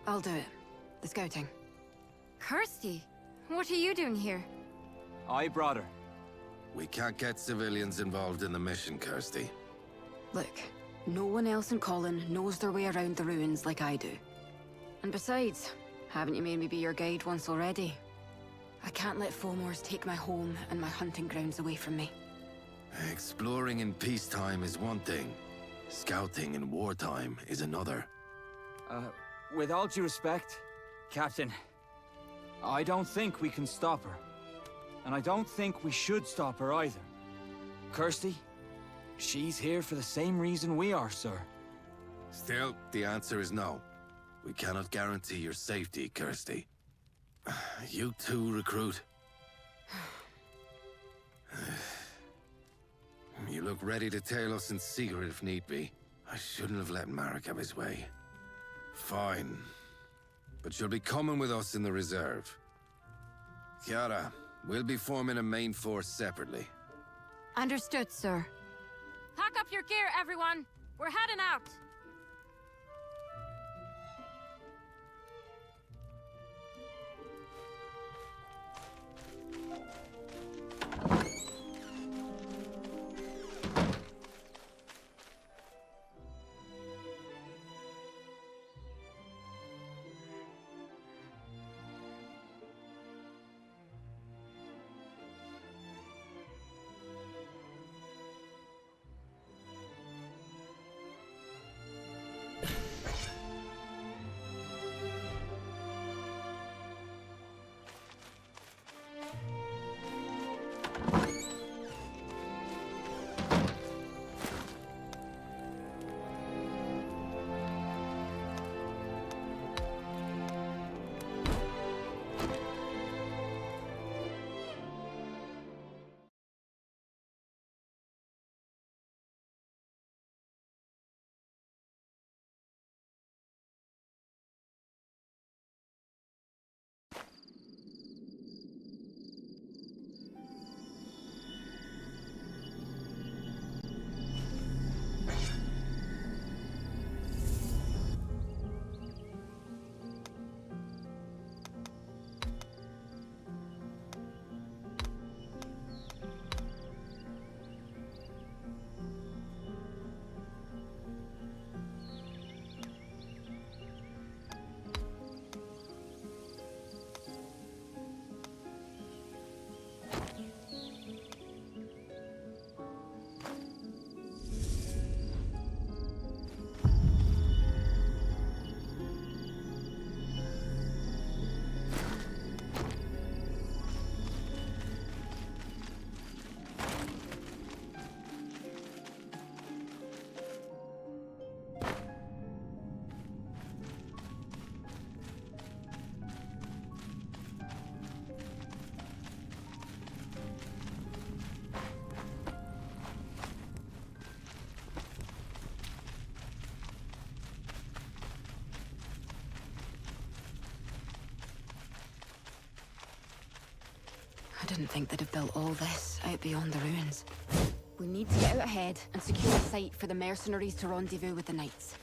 I'll do it. The scouting. Kirsty, what are you doing here? I brought her. We can't get civilians involved in the mission, Kirsty. Look, no one else in Colin knows their way around the ruins like I do. And besides, haven't you made me be your guide once already? I can't let Fomors take my home and my hunting grounds away from me. Exploring in peacetime is one thing. Scouting in wartime is another. With all due respect, Captain, I don't think we can stop her. And I don't think we should stop her either. Kirsty, she's here for the same reason we are, sir. Still, the answer is no. We cannot guarantee your safety, Kirsty. You too, recruit. You look ready to tail us in secret if need be. I shouldn't have let Marek have his way. Fine. But you'll be coming with us in the reserve. Chiara, we'll be forming a main force separately. Understood, sir. Pack up your gear, everyone! We're heading out! I didn't think they'd have built all this out beyond the ruins. We need to get out ahead and secure a site for the mercenaries to rendezvous with the knights.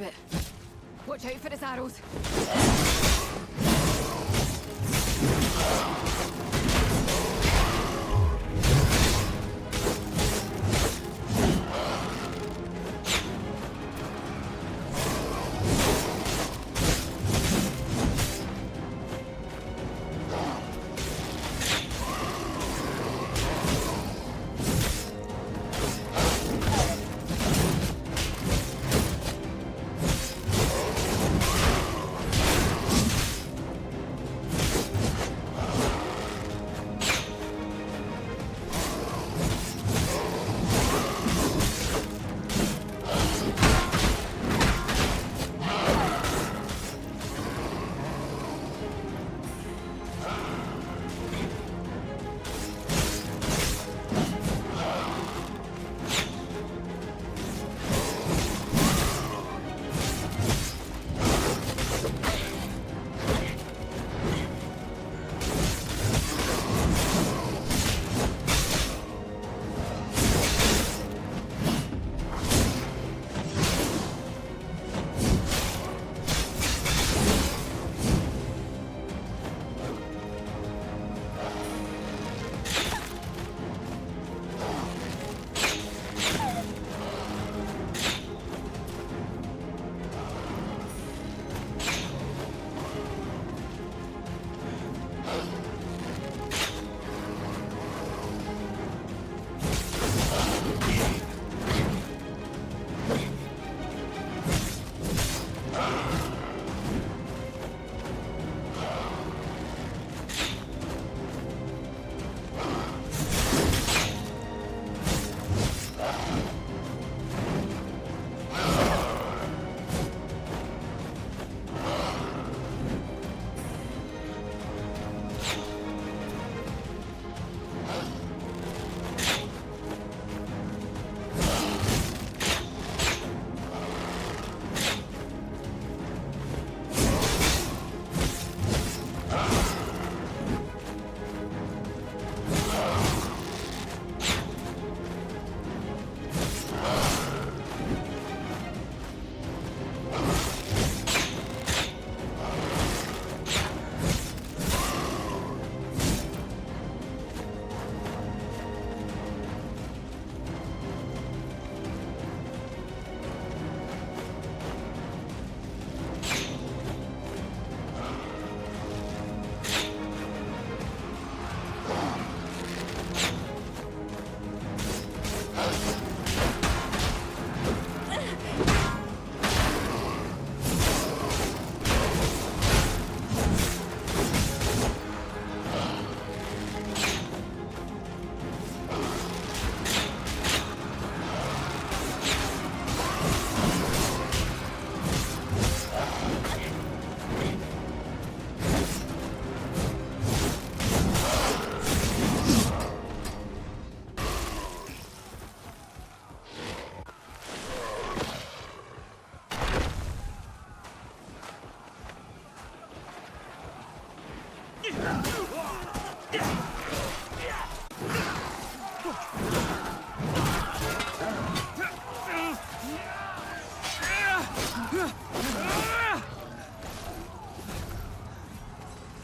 it. Watch out for his arrows.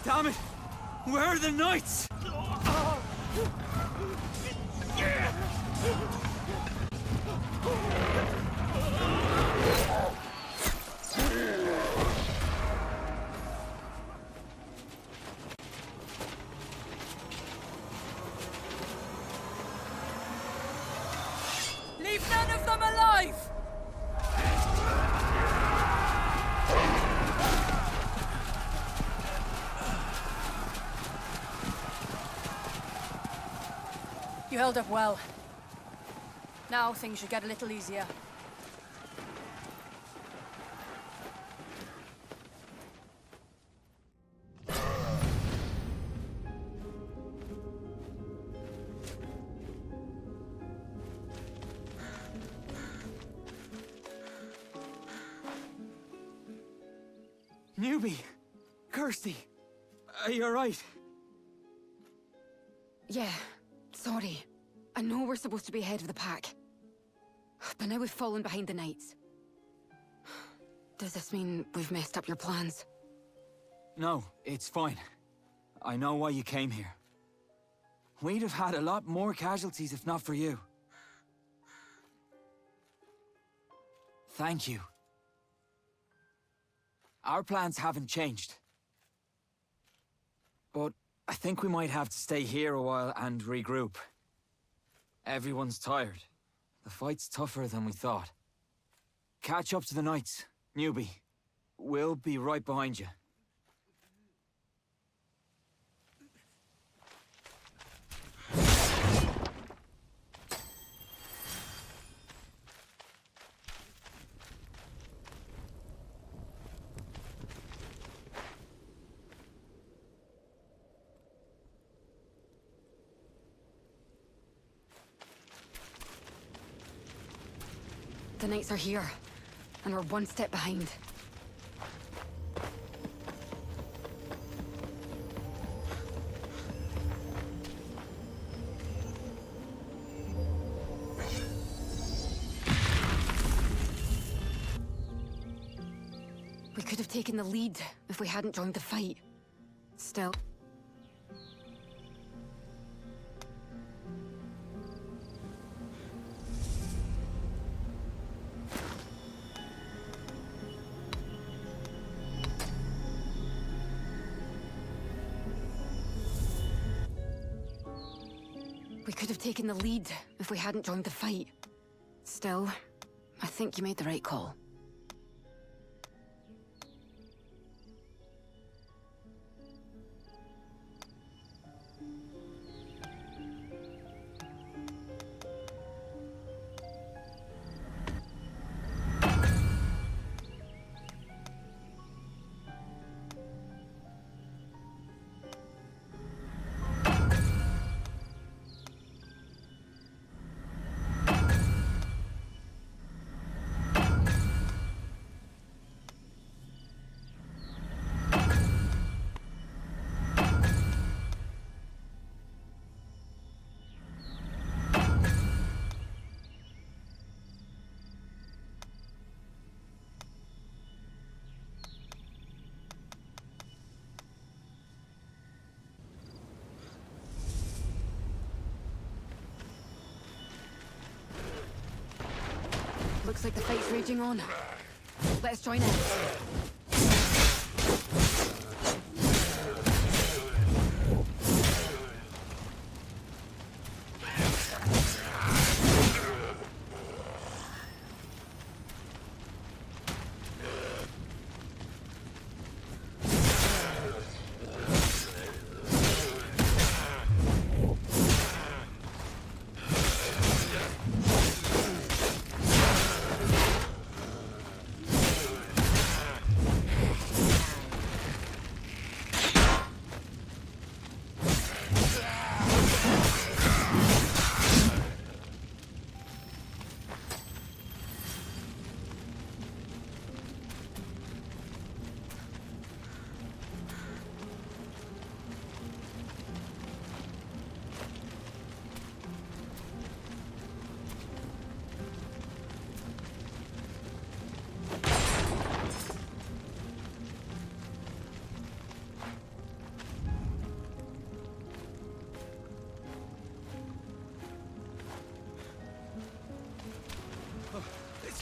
Damn it! Where are the knights? Leave none of them alive! You held up well. Now things should get a little easier. Newbie! Kirsty! Are you alright? Yeah, sorry. I know we're supposed to be ahead of the pack. But now we've fallen behind the knights. Does this mean we've messed up your plans? No, it's fine. I know why you came here. We'd have had a lot more casualties if not for you. Thank you. Our plans haven't changed. But I think we might have to stay here a while and regroup. Everyone's tired. The fight's tougher than we thought. Catch up to the Knights, newbie. We'll be right behind you. The Knights are here, and we're one step behind. We could have taken the lead if we hadn't joined the fight. Still... We could have taken the lead if we hadn't joined the fight. Still, I think you made the right call. Looks like the fight's raging on. Let's join in.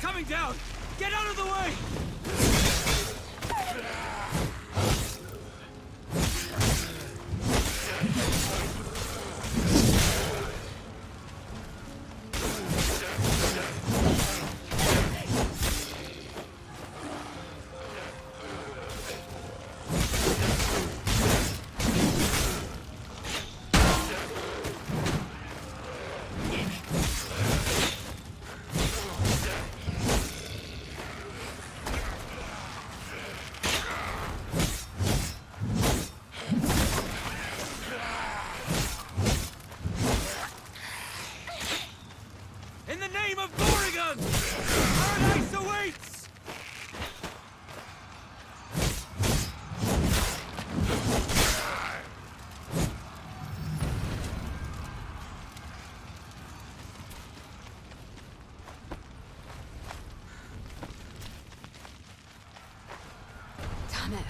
Coming down! Get out of the way! Damn it.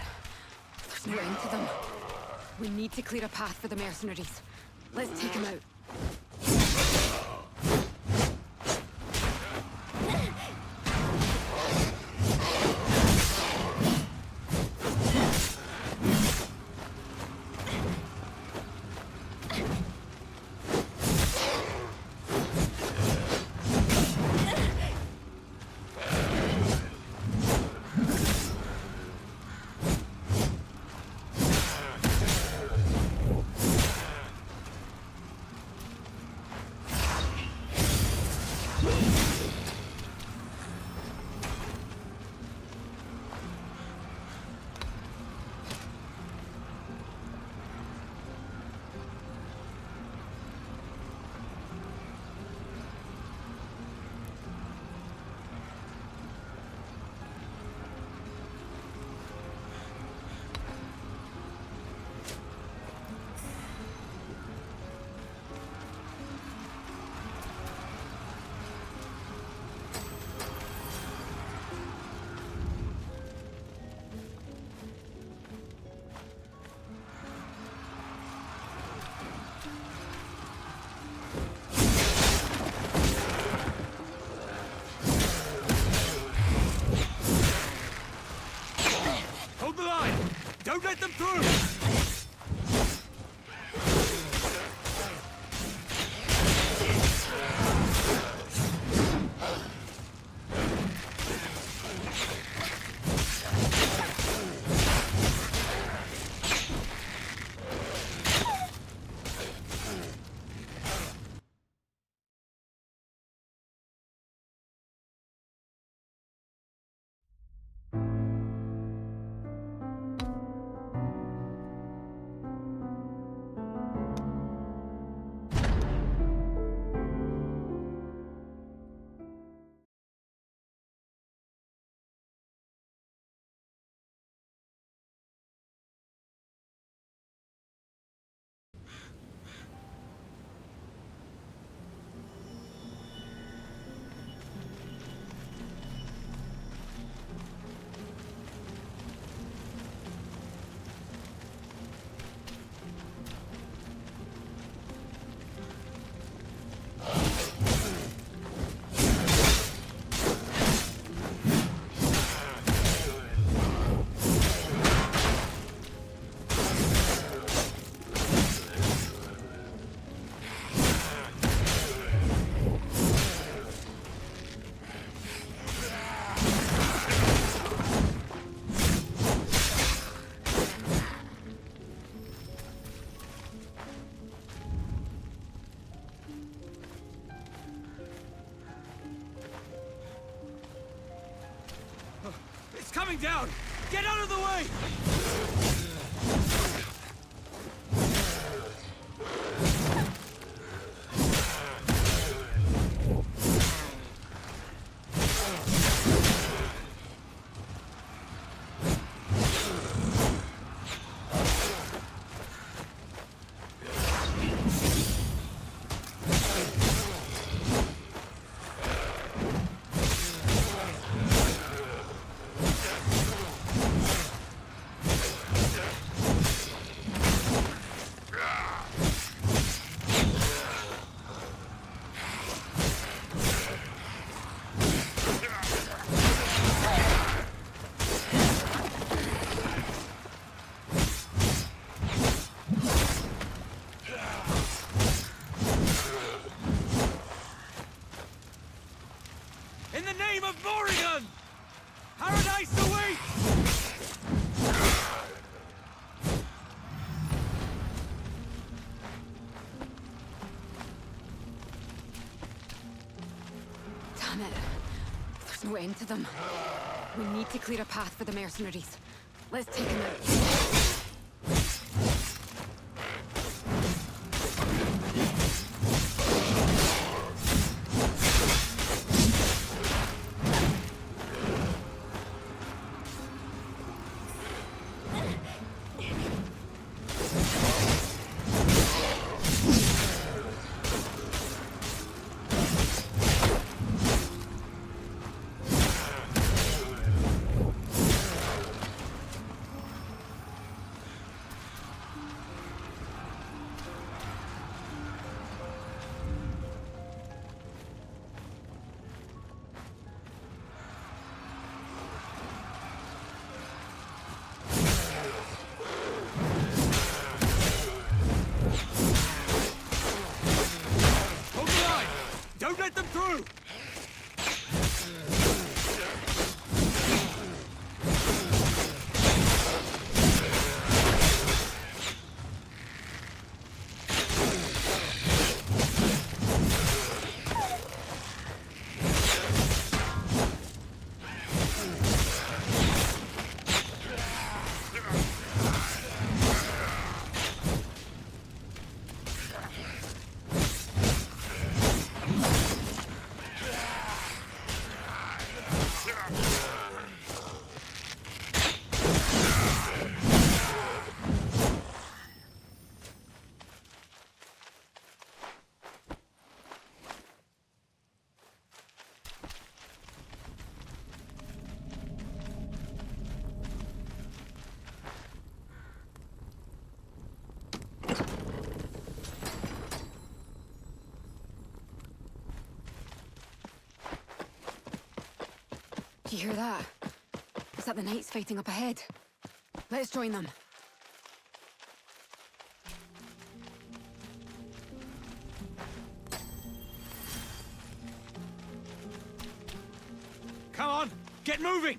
There's no end to them. We need to clear a path for the mercenaries. Let's take them out. Don't let them through! It's coming down! Get out of the way! In the name of Morrigan! Paradise awaits! Damn it. There's no end to them. We need to clear a path for the mercenaries. Let's take them out. Do you hear that? Is that the knights fighting up ahead? Let's join them. Come on, get moving!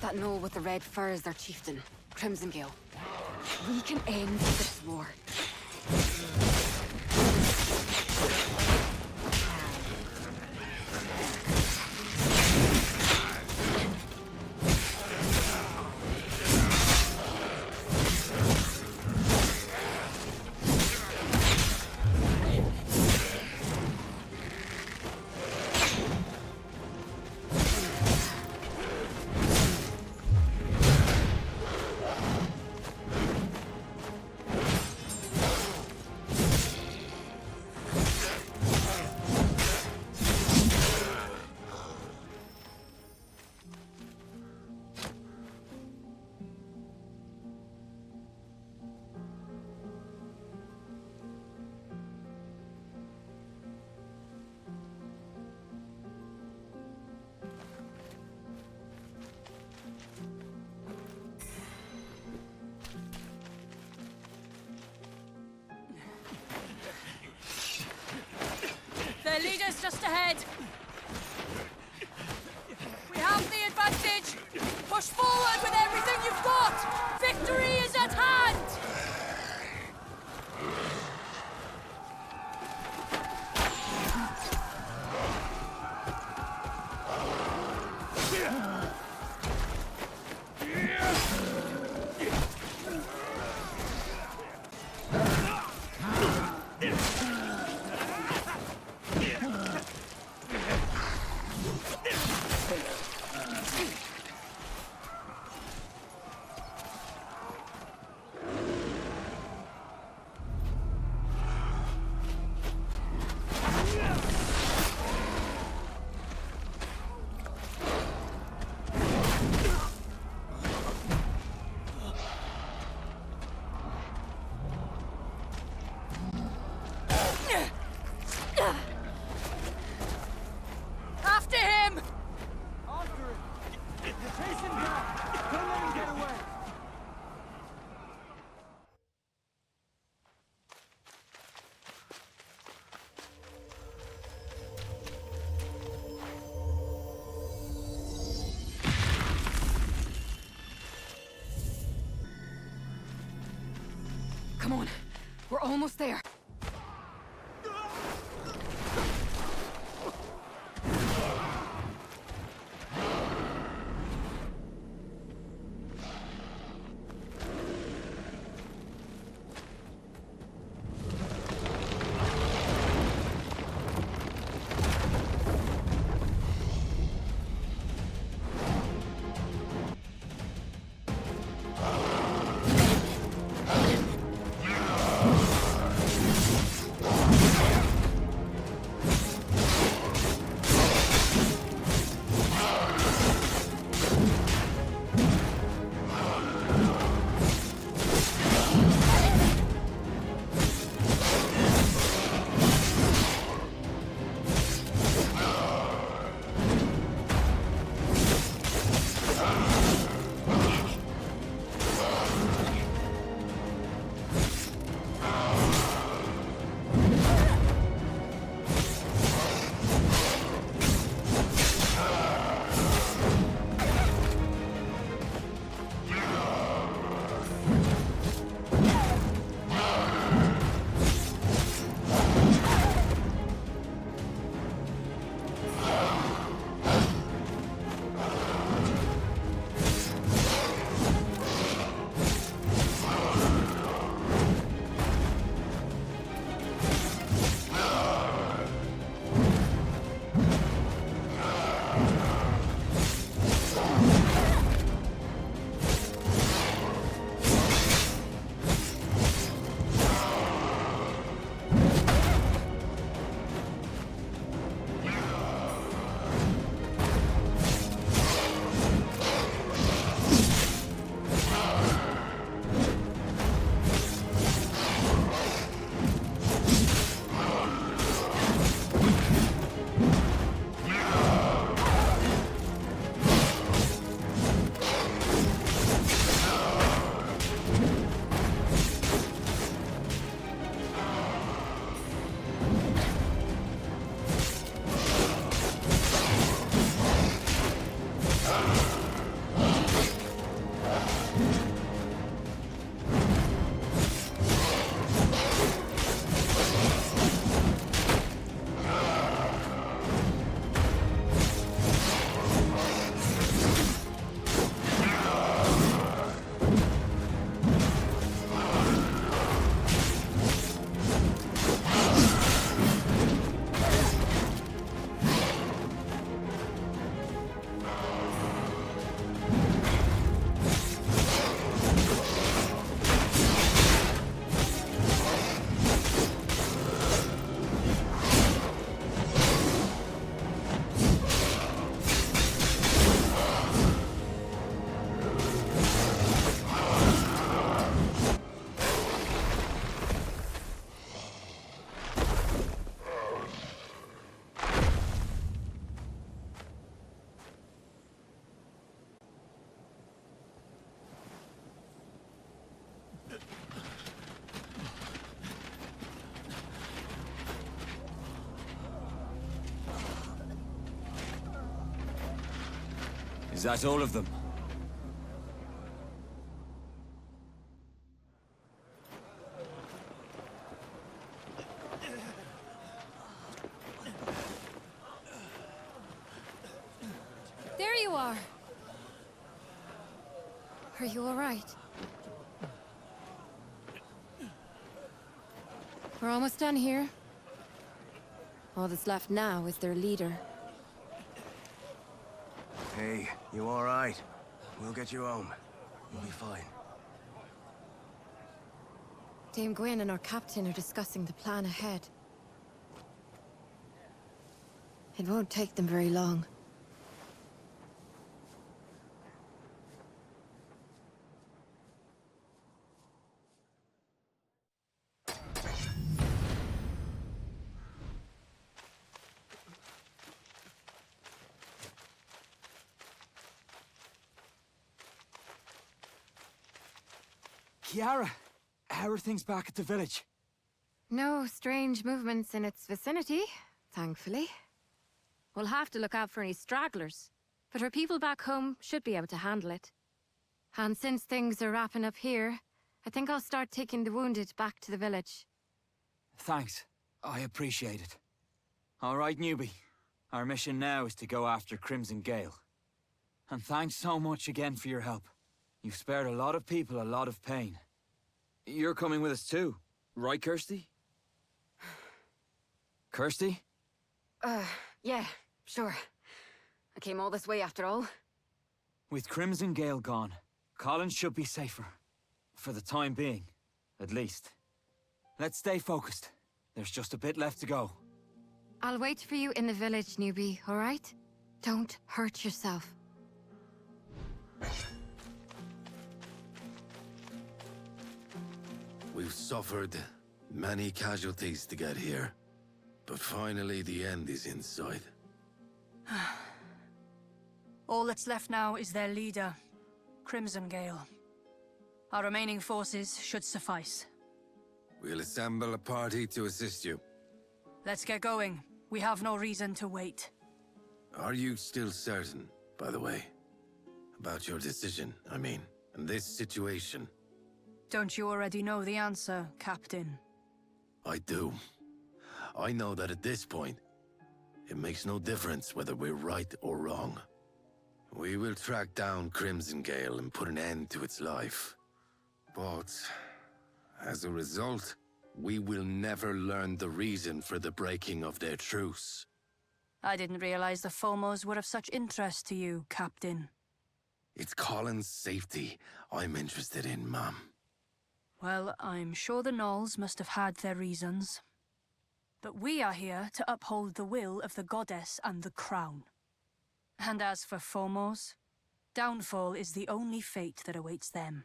That gnoll with the red fur is their chieftain, Crimson Gale. We can end this war. Their leader's just ahead. We have the advantage. Push forward with everything you've got. Victory is at hand. After him! After him! Chase him down! Don't let him get away! Come on, we're almost there. Is that all of them? There you are. Are you all right? We're almost done here. All that's left now is their leader. Hey, you all right? We'll get you home. You'll be fine. Dame Gwen and our captain are discussing the plan ahead. It won't take them very long. Kiara, how are things back at the village? No strange movements in its vicinity, thankfully. We'll have to look out for any stragglers, but our people back home should be able to handle it. And since things are wrapping up here, I think I'll start taking the wounded back to the village. Thanks. I appreciate it. All right, newbie. Our mission now is to go after Crimson Gale. And thanks so much again for your help. You've spared a lot of people a lot of pain. You're coming with us too, right, Kirsty? Kirsty? Yeah, sure. I came all this way after all. With Crimson Gale gone, Colin should be safer. For the time being, at least. Let's stay focused. There's just a bit left to go. I'll wait for you in the village, newbie, all right? Don't hurt yourself. We've suffered many casualties to get here, but finally the end is in sight. All that's left now is their leader, Crimson Gale. Our remaining forces should suffice. We'll assemble a party to assist you. Let's get going. We have no reason to wait. Are you still certain, by the way? About your decision, I mean, in this situation? Don't you already know the answer, Captain? I do. I know that at this point, it makes no difference whether we're right or wrong. We will track down Crimson Gale and put an end to its life. But, as a result, we will never learn the reason for the breaking of their truce. I didn't realize the Fomos were of such interest to you, Captain. It's Colin's safety I'm interested in, Ma'am. Well, I'm sure the Gnolls must have had their reasons. But we are here to uphold the will of the goddess and the crown. And as for Fomos, downfall is the only fate that awaits them.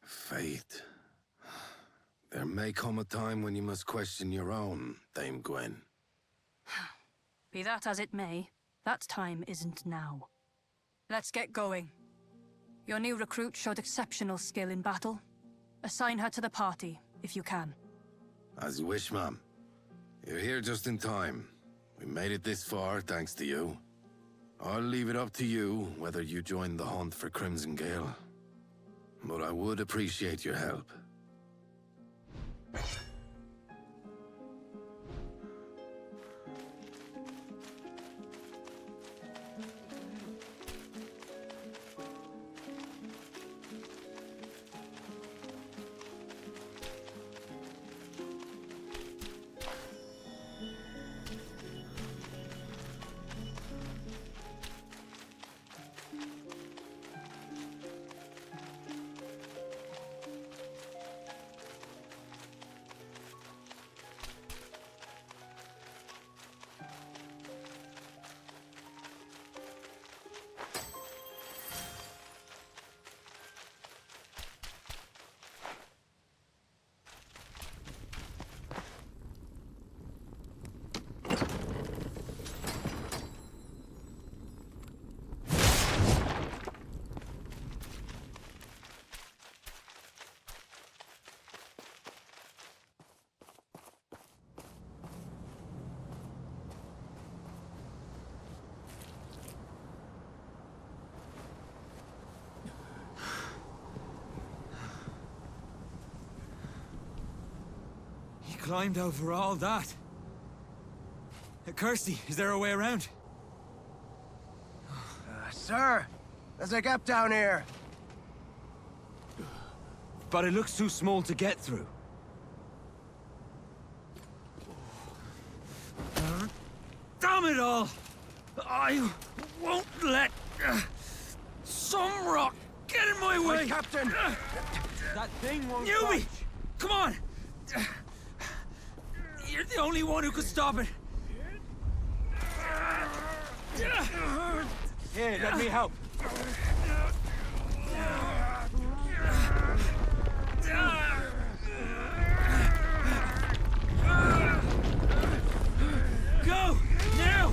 Fate. There may come a time when you must question your own, Dame Gwen. Be that as it may, that time isn't now. Let's get going. Your new recruit showed exceptional skill in battle. Assign her to the party, if you can. As you wish, Ma'am. You're here just in time. We made it this far, thanks to you. I'll leave it up to you whether you join the hunt for Crimson Gale. But I would appreciate your help. climbed over all that. Kirsty, is there a way around? Sir, there's a gap down here. But it looks too small to get through. Damn it all! I won't let some rock get in my way! Captain! That thing won't Newbie! Come on! You're the only one who could stop it. Here, let me help. Go! Now!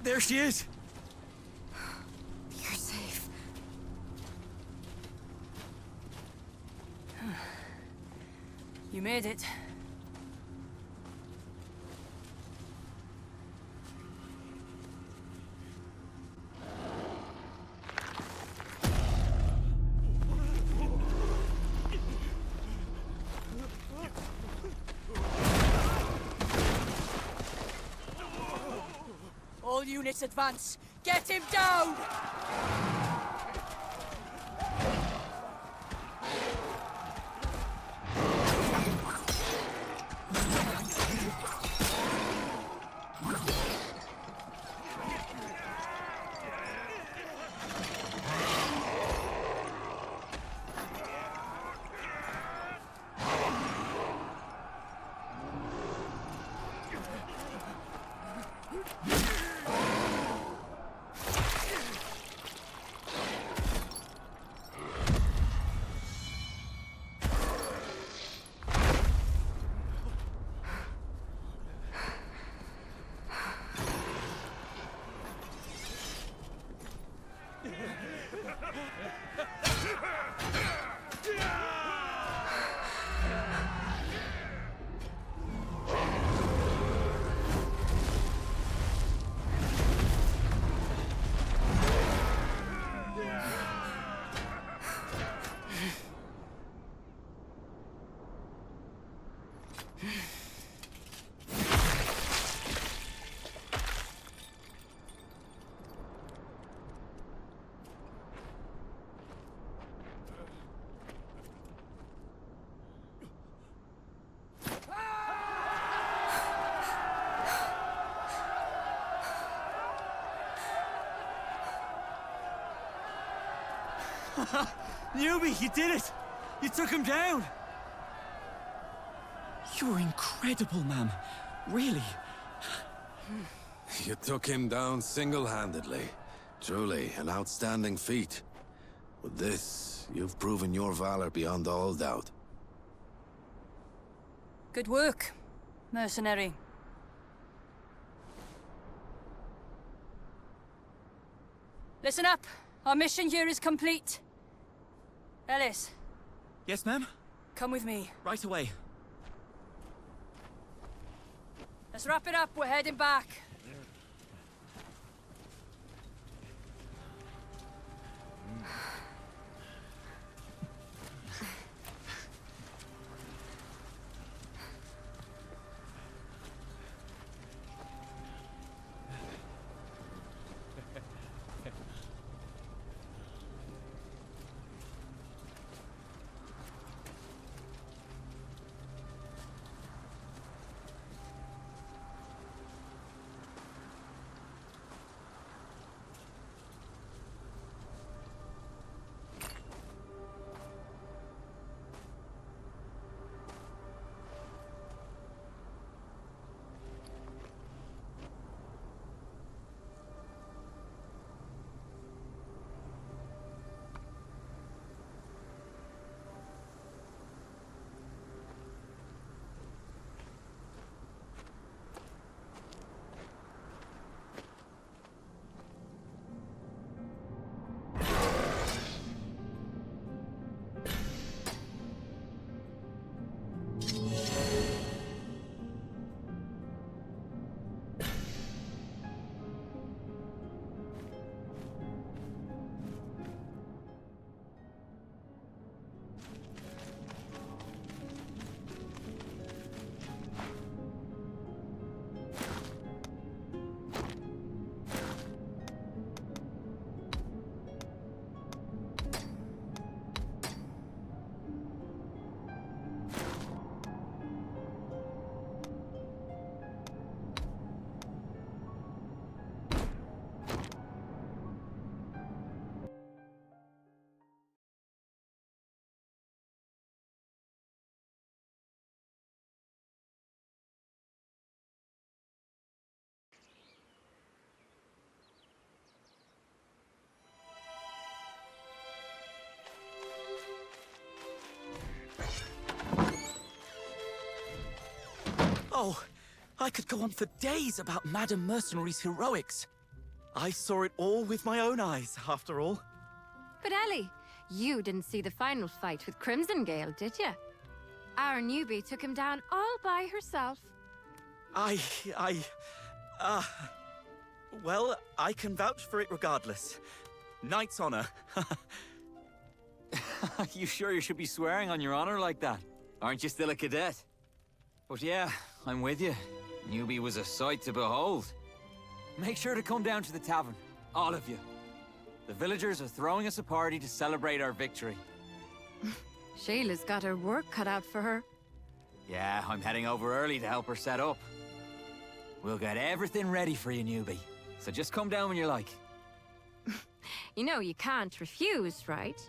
There she is! You're safe. You made it. All units advance! Get him down! Newbie, you did it! You took him down! You're incredible, ma'am. Really. You took him down single-handedly. Truly, an outstanding feat. With this, you've proven your valor beyond all doubt. Good work, mercenary. Listen up. Our mission here is complete. Ellis, Yes, ma'am? come with me. Right away. Let's wrap it up. We're heading back. Oh, I could go on for days about Madam Mercenary's heroics. I saw it all with my own eyes, after all. But Ellie, you didn't see the final fight with Crimson Gale, did you? Our newbie took him down all by herself. Well, I can vouch for it regardless. Knight's honor. You sure you should be swearing on your honor like that? Aren't you still a cadet? But yeah, I'm with you. Newbie was a sight to behold. Make sure to come down to the tavern, all of you. The villagers are throwing us a party to celebrate our victory. Sheila's got her work cut out for her. Yeah, I'm heading over early to help her set up. We'll get everything ready for you, newbie. So just come down when you like. You know you can't refuse, right?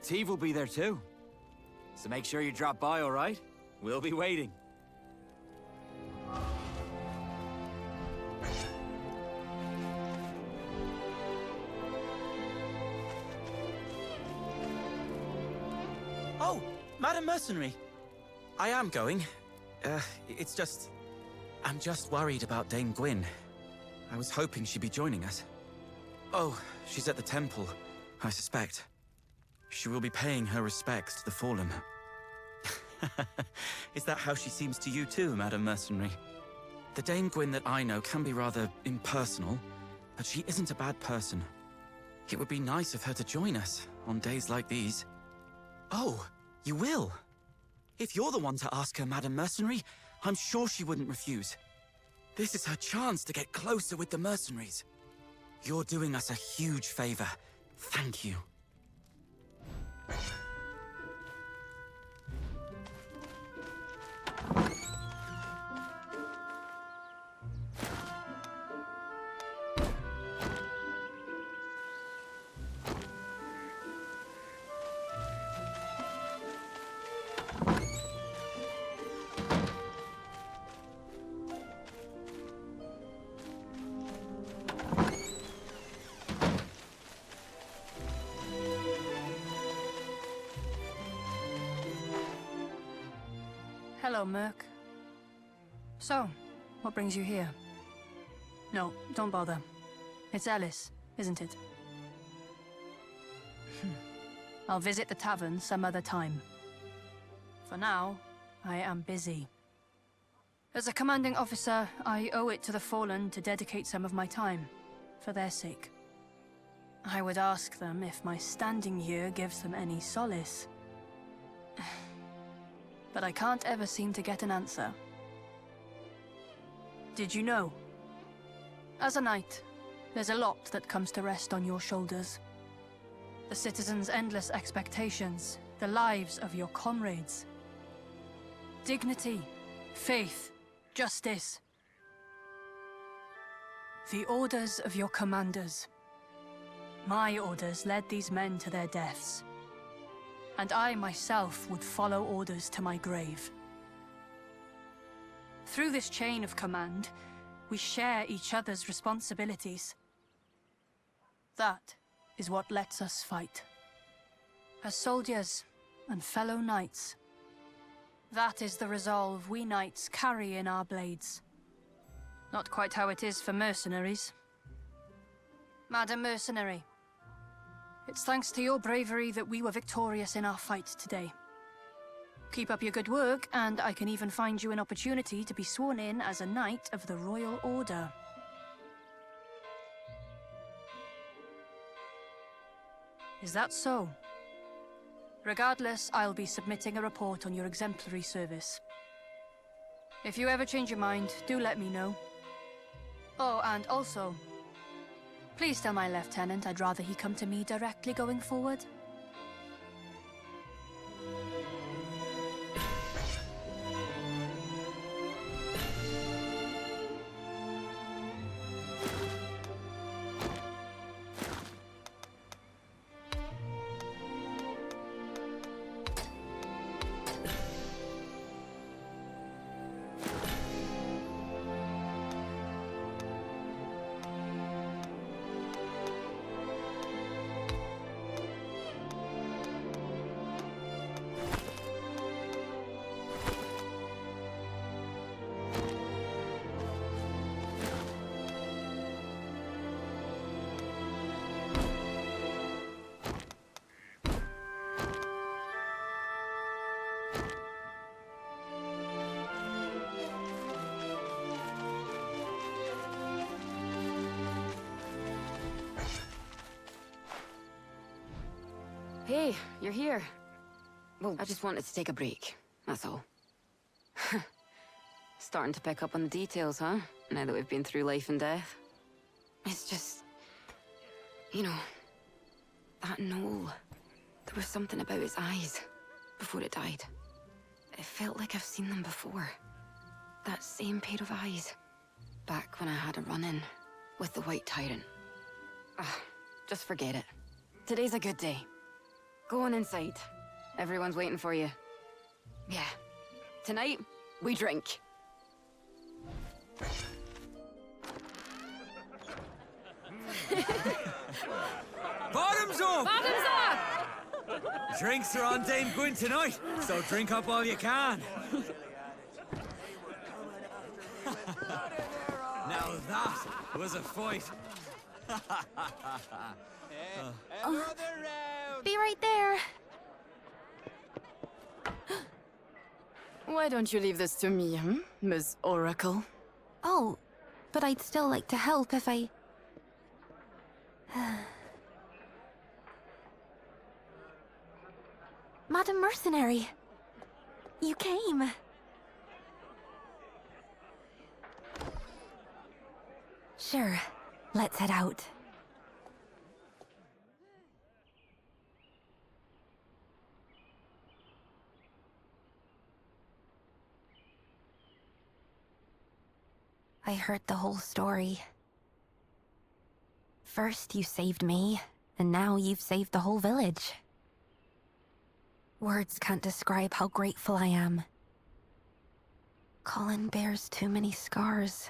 Teve will be there too. So make sure you drop by, all right? We'll be waiting. Oh, Madam Mercenary. I am going. It's just... I'm just worried about Dame Gwyn. I was hoping she'd be joining us. Oh, she's at the temple, I suspect. She will be paying her respects to the fallen. Is that how she seems to you too, Madam Mercenary? The Dame Gwyn that I know can be rather impersonal, but she isn't a bad person. It would be nice of her to join us on days like these. Oh, you will? If you're the one to ask her, Madam Mercenary, I'm sure she wouldn't refuse. This is her chance to get closer with the mercenaries. You're doing us a huge favor. Thank you. Hello, Merc. So, what brings you here? No, don't bother. It's Alice, isn't it? I'll visit the tavern some other time. For now, I am busy. As a commanding officer, I owe it to the Fallen to dedicate some of my time, for their sake. I would ask them if my standing here gives them any solace. But I can't ever seem to get an answer. Did you know? As a knight, there's a lot that comes to rest on your shoulders. The citizens' endless expectations, the lives of your comrades. Dignity, faith, justice. The orders of your commanders. My orders led these men to their deaths. And I myself would follow orders to my grave. Through this chain of command, we share each other's responsibilities. That is what lets us fight. As soldiers and fellow knights. That is the resolve we knights carry in our blades. Not quite how it is for mercenaries. Madam Mercenary, it's thanks to your bravery that we were victorious in our fight today. Keep up your good work, and I can even find you an opportunity to be sworn in as a Knight of the Royal Order. Is that so? Regardless, I'll be submitting a report on your exemplary service. If you ever change your mind, do let me know. Oh, and also, please tell my lieutenant I'd rather he come to me directly going forward. Hey, you're here. Well, I just wanted to take a break, that's all. Starting to pick up on the details, huh? Now that we've been through life and death. It's just... you know... that Gnoll. There was something about his eyes before it died. It felt like I've seen them before. That same pair of eyes. Back when I had a run-in with the White Tyrant. Just forget it. Today's a good day. Go on inside. Everyone's waiting for you. Yeah. Tonight, we drink. Bottoms up! Bottoms up! Drinks are on Dame Gwyn tonight, so drink up all you can. Now that was a fight. Be right there. Why don't you leave this to me, Miss Oracle? Oh, but I'd still like to help if I... Madam Mercenary, you came. Sure, let's head out. I heard the whole story. First you saved me, and now you've saved the whole village. Words can't describe how grateful I am. Colin bears too many scars.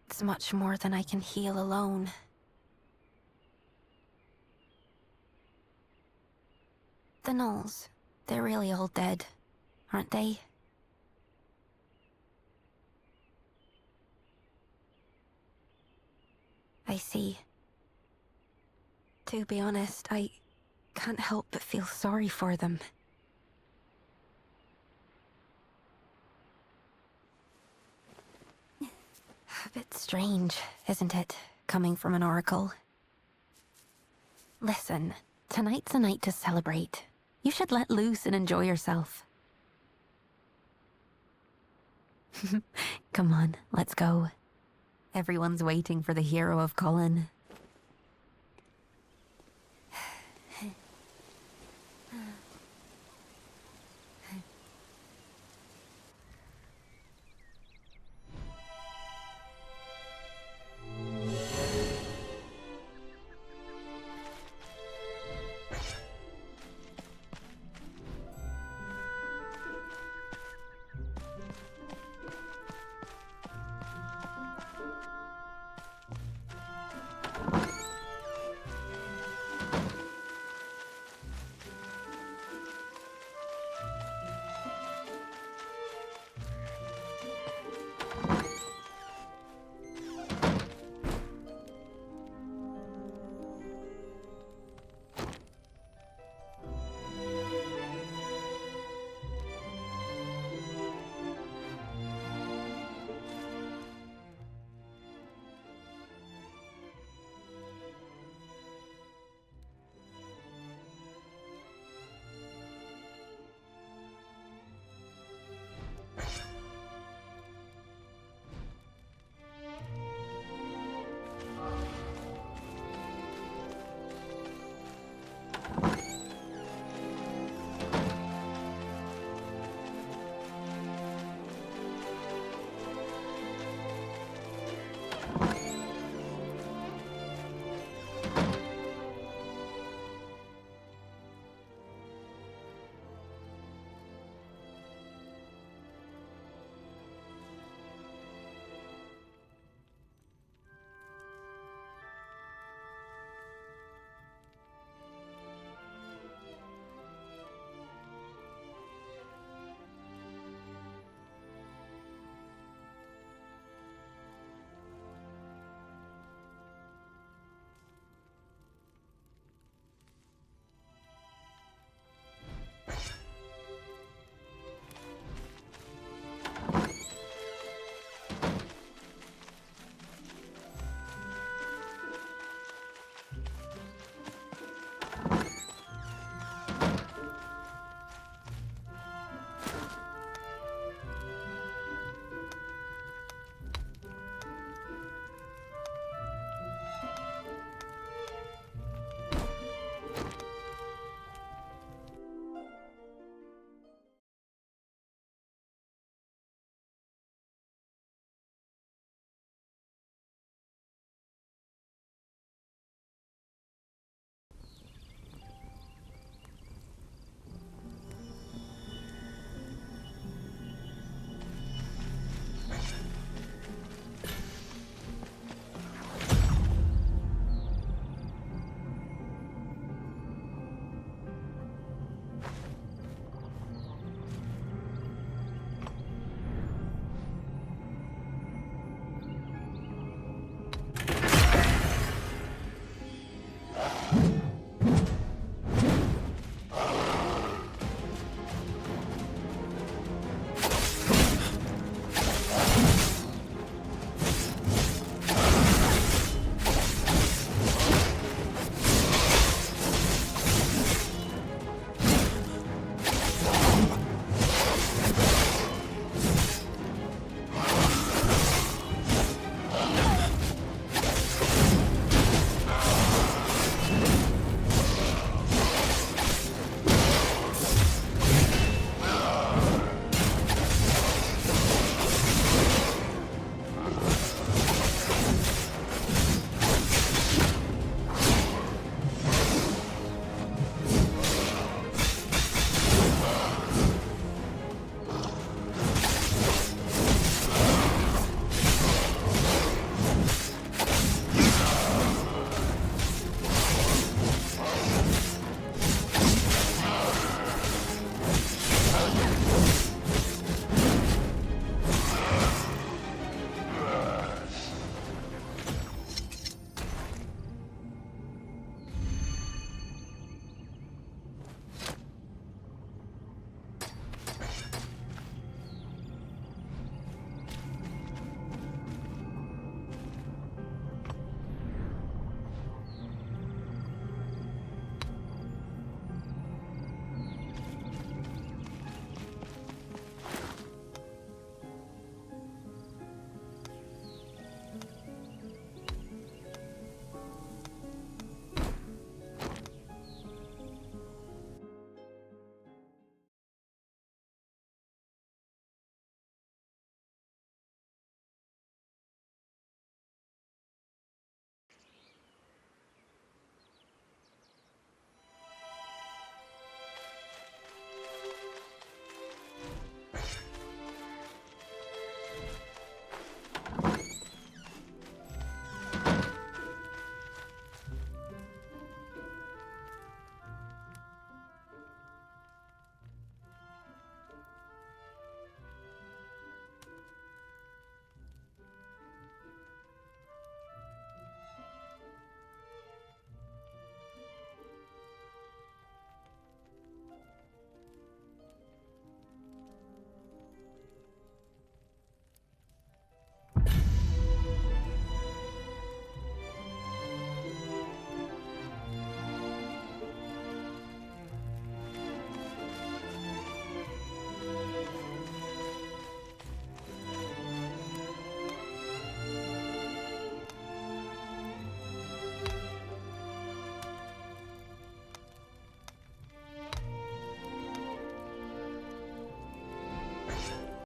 It's much more than I can heal alone. The Gnolls, they're really all dead, aren't they? I see. To be honest, I can't help but feel sorry for them. A bit strange, isn't it, coming from an oracle? Listen, tonight's a night to celebrate. You should let loose and enjoy yourself. Come on, let's go. Everyone's waiting for the hero of Colin.